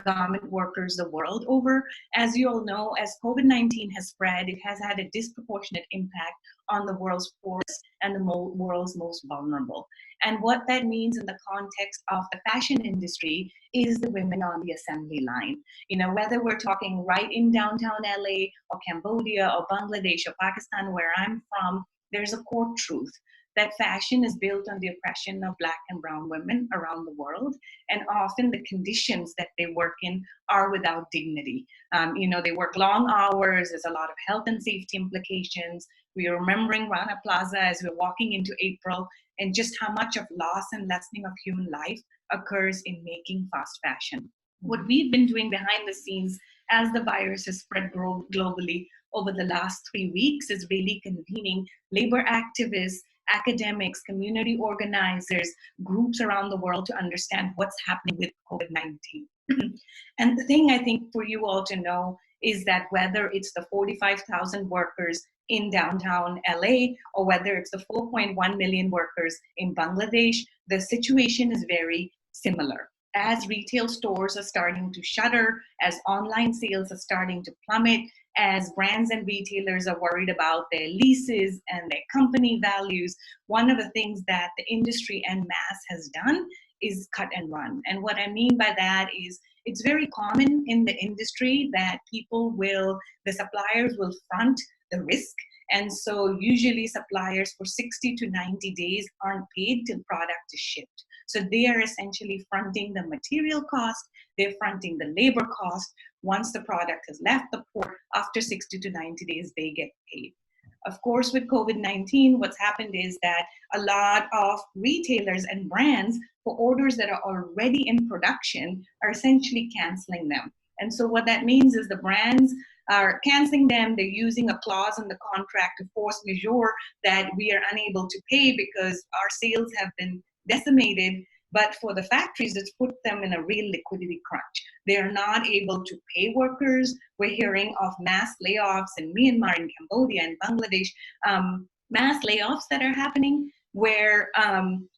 garment workers the world over. As you all know, as COVID-19 has spread, it has had a disproportionate impact on the world's poorest and the world's most vulnerable. And what that means in the context of the fashion industry is the women on the assembly line. You know, whether we're talking right in downtown LA or Cambodia or Bangladesh or Pakistan, where I'm from, there's a core truth that fashion is built on the oppression of Black and brown women around the world. And often the conditions that they work in are without dignity. They work long hours, there's a lot of health and safety implications. We are remembering Rana Plaza as we're walking into April, and just how much of loss and lessening of human life occurs in making fast fashion. What we've been doing behind the scenes as the virus has spread globally over the last 3 weeks is really convening labor activists, academics, community organizers, groups around the world to understand what's happening with COVID-19. And the thing I think for you all to know is that whether it's the 45,000 workers in downtown LA or whether it's the 4.1 million workers in Bangladesh, the situation is very similar. As retail stores are starting to shutter, as online sales are starting to plummet, as brands and retailers are worried about their leases and their company values, one of the things that the industry en masse has done is cut and run. And what I mean by that is it's very common in the industry that the suppliers will front the risk. And so usually suppliers for 60 to 90 days aren't paid till product is shipped. So they are essentially fronting the material cost, they're fronting the labor cost. Once the product has left the port, after 60 to 90 days, they get paid. Of course, with COVID-19, what's happened is that a lot of retailers and brands for orders that are already in production are essentially canceling them. And so what that means is the brands are canceling them. They're using a clause in the contract to force majeure that we are unable to pay because our sales have been decimated. But for the factories, it's put them in a real liquidity crunch. They are not able to pay workers. We're hearing of mass layoffs in Myanmar, in Cambodia, and Bangladesh, mass layoffs that are happening where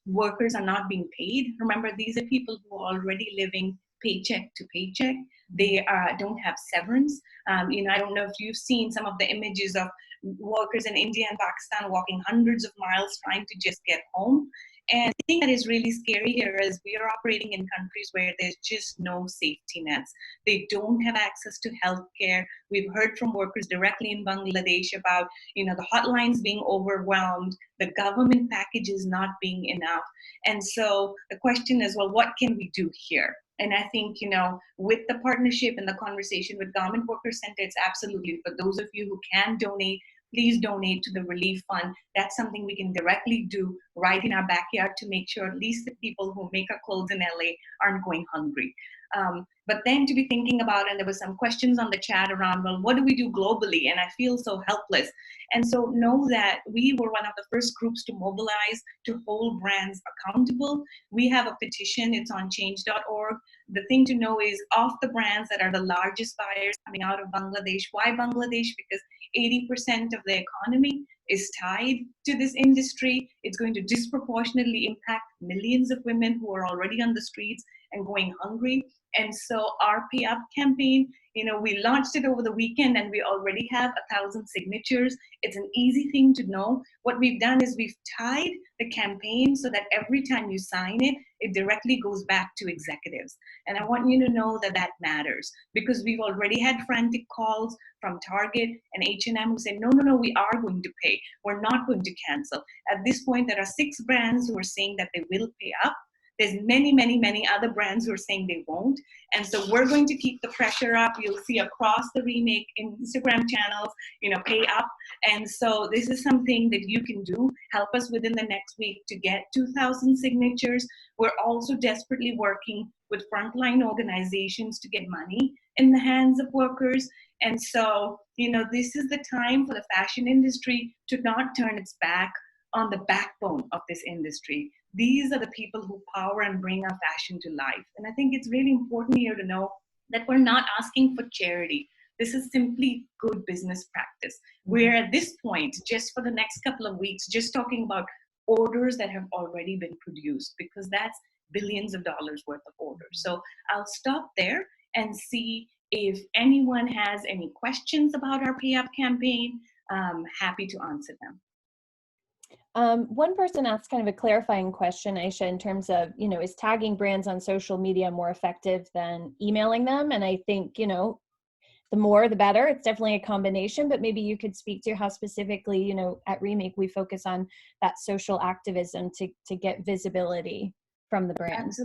workers are not being paid. Remember, these are people who are already living paycheck to paycheck. They don't have severance. I don't know if you've seen some of the images of workers in India and Pakistan walking hundreds of miles trying to just get home. And the thing that is really scary here is we are operating in countries where there's just no safety nets. They don't have access to healthcare. We've heard from workers directly in Bangladesh about, the hotlines being overwhelmed, the government packages not being enough. And so the question is, well, what can we do here? And I think, with the partnership and the conversation with Government Workers Center, it's absolutely, for those of you who can donate, please donate to the relief fund. That's something we can directly do right in our backyard to make sure at least the people who make our clothes in LA aren't going hungry. But then to be thinking about, and there were some questions on the chat around, well, what do we do globally? And I feel so helpless. And so know that we were one of the first groups to mobilize to hold brands accountable. We have a petition, it's on change.org. The thing to know is, of the brands that are the largest buyers coming out of Bangladesh, why Bangladesh? Because 80% of the economy is tied to this industry. It's going to disproportionately impact millions of women who are already on the streets and going hungry. And so our Pay Up campaign, we launched it over the weekend and we already have 1,000 signatures. It's an easy thing to know. What we've done is we've tied the campaign so that every time you sign it, it directly goes back to executives. And I want you to know that that matters, because we've already had frantic calls from Target and H&M who said, no, we are going to pay. We're not going to cancel. At this point, there are 6 brands who are saying that they will pay up. There's many, many, many other brands who are saying they won't. And so we're going to keep the pressure up. You'll see across the Remake Instagram channels, pay up. And so this is something that you can do. Help us within the next week to get 2,000 signatures. We're also desperately working with frontline organizations to get money in the hands of workers. And so, this is the time for the fashion industry to not turn its back on the backbone of this industry. These are the people who power and bring our fashion to life. And I think it's really important here to know that we're not asking for charity. This is simply good business practice. We're at this point, just for the next couple of weeks, just talking about orders that have already been produced, because that's billions of dollars worth of orders. So I'll stop there and see if anyone has any questions about our Pay Up campaign. Happy to answer them. One person asked kind of a clarifying question, Aisha, in terms of, is tagging brands on social media more effective than emailing them? And I think, the more, the better. It's definitely a combination, but maybe you could speak to how specifically, at Remake, we focus on that social activism to get visibility from the brands.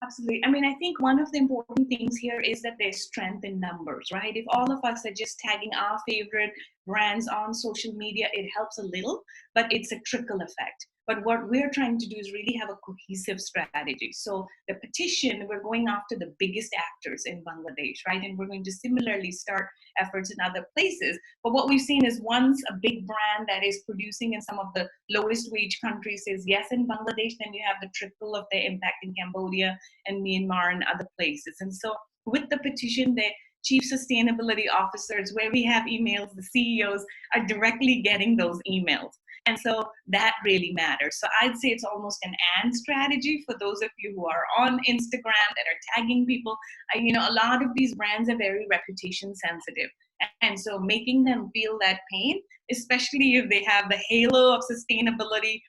Absolutely. I mean, I think one of the important things here is that there's strength in numbers, right? If all of us are just tagging our favorite brands on social media, it helps a little, but it's a trickle effect. But what we're trying to do is really have a cohesive strategy. So the petition, we're going after the biggest actors in Bangladesh, right? And we're going to similarly start efforts in other places. But what we've seen is, once a big brand that is producing in some of the lowest wage countries says yes in Bangladesh, then you have the trickle of their impact in Cambodia and Myanmar and other places. And so with the petition, the chief sustainability officers, where we have emails, the CEOs are directly getting those emails. And so that really matters. So I'd say it's almost an and strategy for those of you who are on Instagram that are tagging people. A lot of these brands are very reputation sensitive. And so making them feel that pain, especially if they have the halo of sustainability,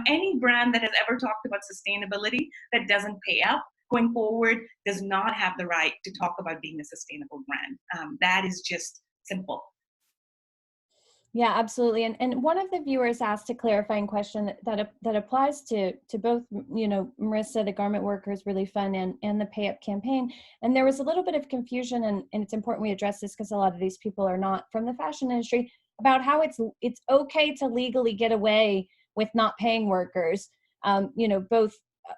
any brand that has ever talked about sustainability that doesn't pay up going forward does not have the right to talk about being a sustainable brand. That is just simple. Yeah, absolutely. And one of the viewers asked a clarifying question that applies to both, Marissa, the Garment Workers Relief Fund, and the Pay Up campaign. And there was a little bit of confusion, and it's important we address this because a lot of these people are not from the fashion industry, about how it's okay to legally get away with not paying workers, both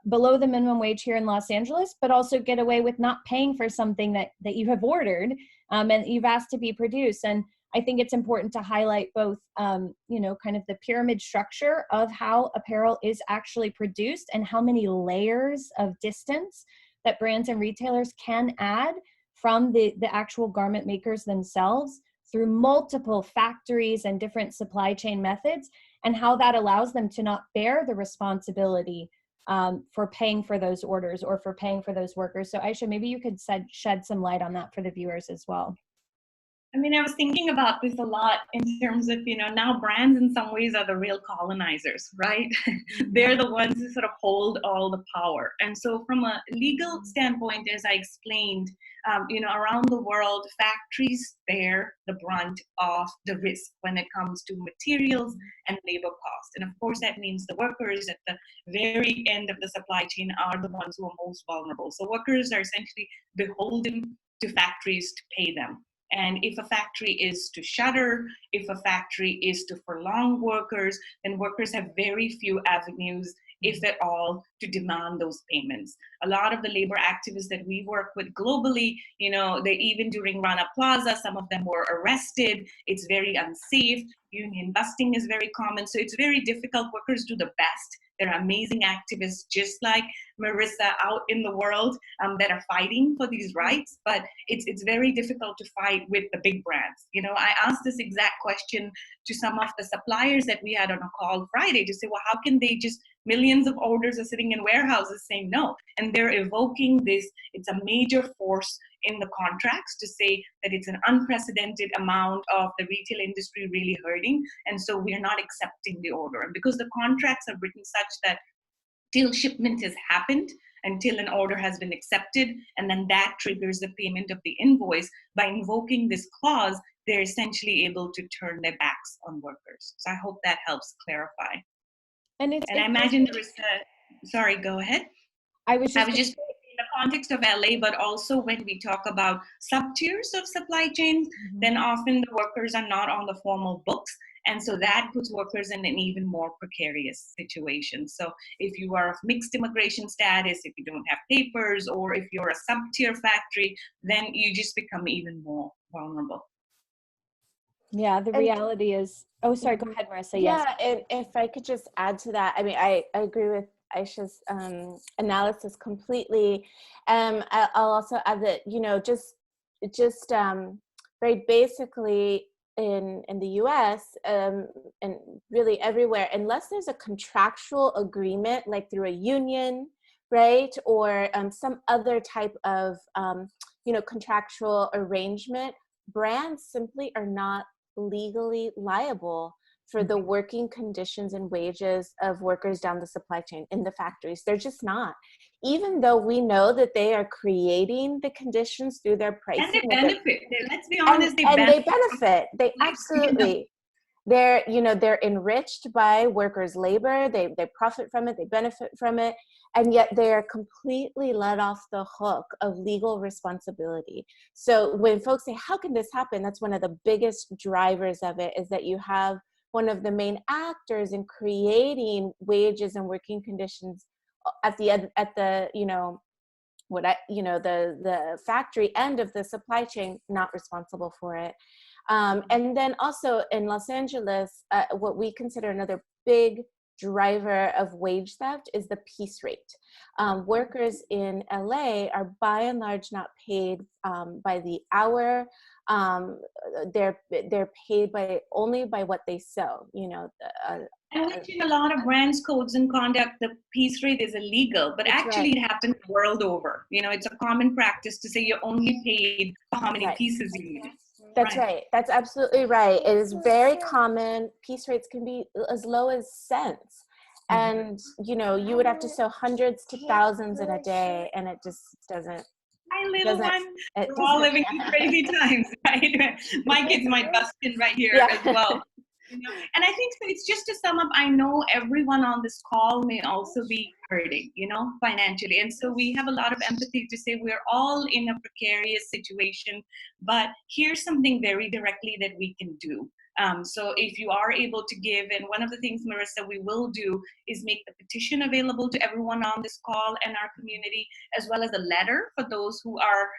below the minimum wage here in Los Angeles, but also get away with not paying for something that you have ordered and you've asked to be produced. And I think it's important to highlight both, kind of the pyramid structure of how apparel is actually produced and how many layers of distance that brands and retailers can add from the actual garment makers themselves through multiple factories and different supply chain methods, and how that allows them to not bear the responsibility for paying for those orders or for paying for those workers. So Aisha, maybe you could shed some light on that for the viewers as well. I mean, I was thinking about this a lot in terms of, now brands in some ways are the real colonizers, right? They're the ones who sort of hold all the power. And so from a legal standpoint, as I explained, around the world, factories bear the brunt of the risk when it comes to materials and labor cost. And of course, that means the workers at the very end of the supply chain are the ones who are most vulnerable. So workers are essentially beholden to factories to pay them. And if a factory is to shutter, if a factory is to furlough workers, then workers have very few avenues, if at all, to demand those payments. A lot of the labor activists that we work with globally, they even during Rana Plaza, some of them were arrested. It's very unsafe. Union busting is very common. So it's very difficult. Workers do the best. There are amazing activists just like Marissa out in the world that are fighting for these rights, but it's very difficult to fight with the big brands. I asked this exact question to some of the suppliers that we had on a call Friday to say, well, how can they just, millions of orders are sitting in warehouses saying no, and they're evoking this. It's a major force in the contracts to say that it's an unprecedented amount of the retail industry really hurting, and so we're not accepting the order. And because the contracts are written such that till shipment has happened, until an order has been accepted, and then that triggers the payment of the invoice, by invoking this clause, they're essentially able to turn their backs on workers. So I hope that helps clarify. And I imagine there is sorry, go ahead. I was just in the context of LA, but also when we talk about sub-tiers of supply chains, then often the workers are not on the formal books. And so that puts workers in an even more precarious situation. So if you are of mixed immigration status, if you don't have papers, or if you're a sub-tier factory, then you just become even more vulnerable. Yeah, the reality is, oh, sorry, go ahead, Marissa. Yes. Yeah, if I could just add to that, I mean, I agree with Aisha's analysis completely. I'll also add that, just very basically in the US and really everywhere, unless there's a contractual agreement, like through a union, right, or some other type of, contractual arrangement, brands simply are not legally liable for the working conditions and wages of workers down the supply chain in the factories. They're just not. Even though we know that they are creating the conditions through their pricing. And they benefit. Let's be honest, they benefit. They absolutely. They're enriched by workers' labor. They profit from it. They benefit from it. And yet they are completely let off the hook of legal responsibility. So when folks say, how can this happen? That's one of the biggest drivers of it, is that you have one of the main actors in creating wages and working conditions at the the factory end of the supply chain, not responsible for it. And then also in Los Angeles, what we consider another big driver of wage theft is the piece rate. Workers in LA are by and large not paid by the hour. They're paid only by what they sew. And which in a lot of brands, codes and conduct, the piece rate is illegal, but actually it happens the world over. It's a common practice to say you're only paid for how many pieces you use. That's right. That's absolutely right. It is very common. Piece rates can be as low as cents. And, you would have to sew hundreds to thousands in a day, and it just doesn't. My little one, we're all living in crazy times, right? My kids might bust in right here as well. And I think so. It's just to sum up, I know everyone on this call may also be hurting, financially. And so we have a lot of empathy to say we're all in a precarious situation, but here's something very directly that we can do. So if you are able to give, and one of the things, Marissa, we will do is make the petition available to everyone on this call and our community, as well as a letter for those who are,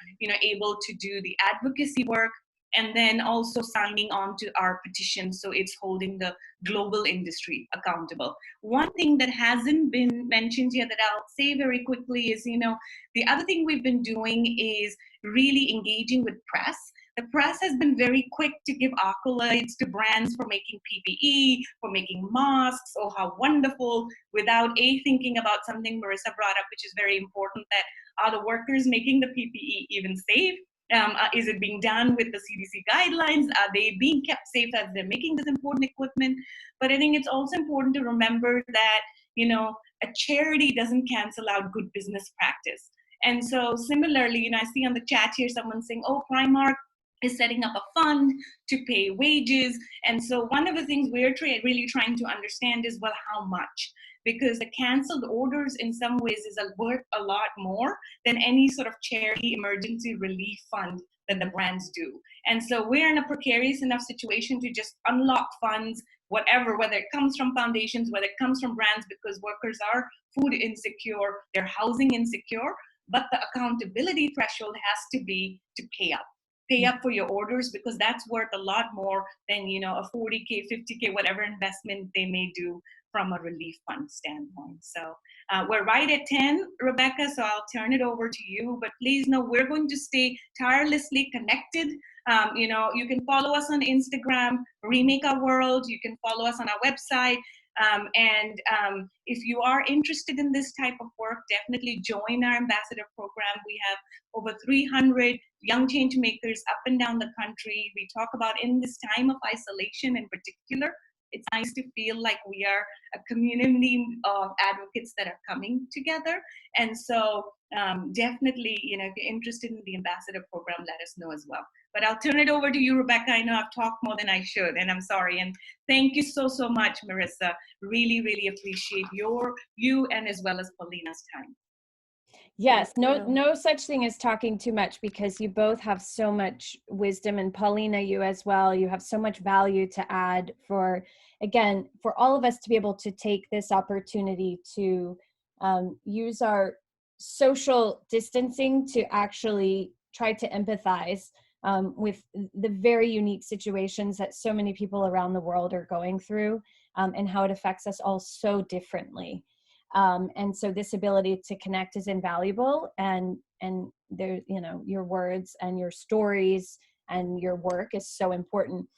able to do the advocacy work. and then also signing on to our petition. So it's holding the global industry accountable. One thing that hasn't been mentioned here that I'll say very quickly is, the other thing we've been doing is really engaging with press. The press has been very quick to give accolades to brands for making PPE, for making masks, oh, how wonderful, without thinking about something Marissa brought up, which is very important, that are the workers making the PPE even safe? Is it being done with the CDC guidelines? Are they being kept safe as they're making this important equipment? But I think it's also important to remember that, a charity doesn't cancel out good business practice. And so similarly, I see on the chat here someone saying, oh, Primark is setting up a fund to pay wages. And so one of the things we're really trying to understand is, well, how much? Because the canceled orders in some ways is worth a lot more than any sort of charity emergency relief fund that the brands do. And so we're in a precarious enough situation to just unlock funds, whatever, whether it comes from foundations, whether it comes from brands, because workers are food insecure, they're housing insecure, but the accountability threshold has to be to pay up for your orders, because that's worth a lot more than, a 40K, 50K, whatever investment they may do from a relief fund standpoint. So we're right at 10, Rebecca, so I'll turn it over to you. But please know we're going to stay tirelessly connected. You can follow us on Instagram, Remake Our World. You can follow us on our website. If you are interested in this type of work, definitely join our ambassador program. We have over 300 young change makers up and down the country. We talk about, in this time of isolation in particular, it's nice to feel like we are a community of advocates that are coming together. And so definitely, if you're interested in the ambassador program, let us know as well. But I'll turn it over to you, Rebecca. I know I've talked more than I should, and I'm sorry. And thank you so much, Marissa. Really, really appreciate you and as well as Paulina's time. Yes, no such thing as talking too much, because you both have so much wisdom, and Paulina, you as well. You have so much value to add for all of us to be able to take this opportunity to use our social distancing to actually try to empathize with the very unique situations that so many people around the world are going through, and how it affects us all so differently. And so this ability to connect is invaluable, and there, your words and your stories and your work is so important.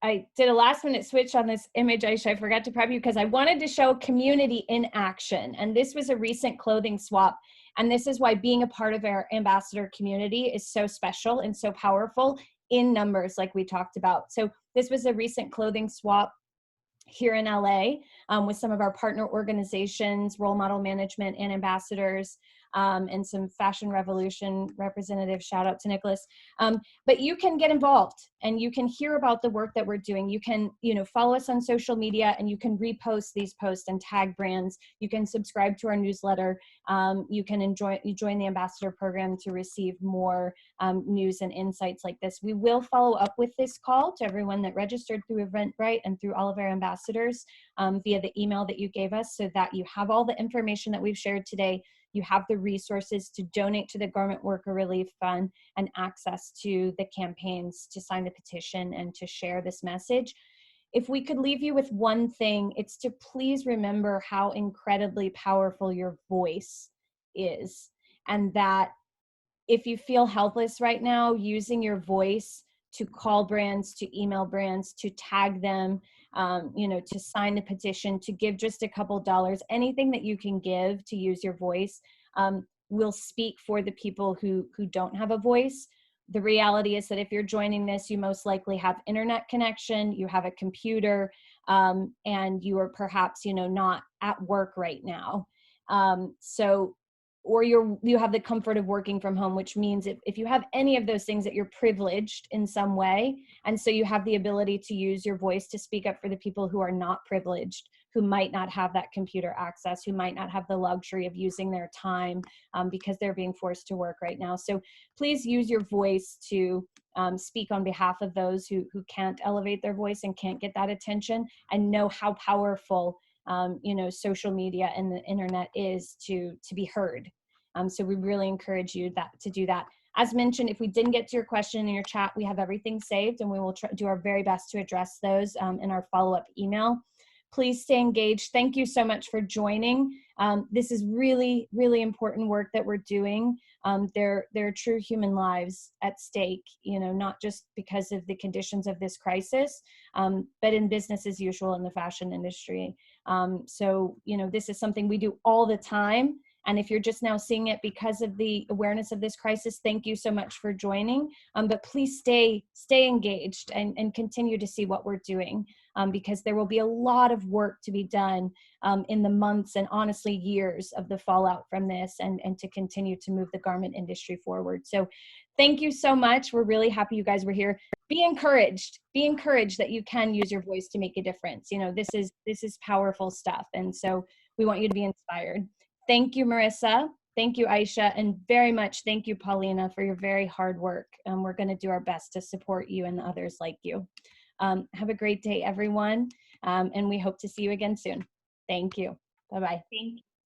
I did a last minute switch on this image, Aisha. I forgot to prep you because I wanted to show community in action. And this was a recent clothing swap. And this is why being a part of our ambassador community is so special and so powerful in numbers, like we talked about. So this was a recent clothing swap here in LA with some of our partner organizations, Role Model Management and ambassadors, and some Fashion Revolution representatives. Shout out to Nicholas. But you can get involved and you can hear about the work that we're doing. You can, follow us on social media, and you can repost these posts and tag brands. You can subscribe to our newsletter. You can join the ambassador program to receive more news and insights like this. We will follow up with this call to everyone that registered through Eventbrite and through all of our ambassadors via the email that you gave us, so that you have all the information that we've shared today. You have the resources to donate to the Garment Worker Relief Fund and access to the campaigns to sign the petition and to share this message. If we could leave you with one thing, it's to please remember how incredibly powerful your voice is, and that if you feel helpless right now, using your voice to call brands, to email brands, to tag them, to sign the petition, to give just a couple dollars, anything that you can give to use your voice will speak for the people who don't have a voice. The reality is that if you're joining this, you most likely have internet connection, you have a computer, and you are perhaps, not at work right now. Or you have the comfort of working from home, which means if you have any of those things, that you're privileged in some way. And so you have the ability to use your voice to speak up for the people who are not privileged, who might not have that computer access, who might not have the luxury of using their time because they're being forced to work right now. So please use your voice to speak on behalf of those who can't elevate their voice and can't get that attention, and know how powerful social media and the internet is to be heard. So we really encourage you to do that. As mentioned, if we didn't get to your question in your chat, we have everything saved, and we will do our very best to address those in our follow-up email. Please stay engaged. Thank you so much for joining. This is really, really important work that we're doing. There are true human lives at stake, not just because of the conditions of this crisis, but in business as usual in the fashion industry. So, this is something we do all the time. And if you're just now seeing it because of the awareness of this crisis, thank you so much for joining. But please stay engaged and continue to see what we're doing, because there will be a lot of work to be done in the months and honestly years of the fallout from this, and to continue to move the garment industry forward. So thank you so much. We're really happy you guys were here. Be encouraged that you can use your voice to make a difference. This is powerful stuff. And so we want you to be inspired. Thank you, Marissa. Thank you, Aisha. And very much thank you, Paulina, for your very hard work. We're going to do our best to support you and others like you. Have a great day, everyone. And we hope to see you again soon. Thank you. Bye-bye. Thank you.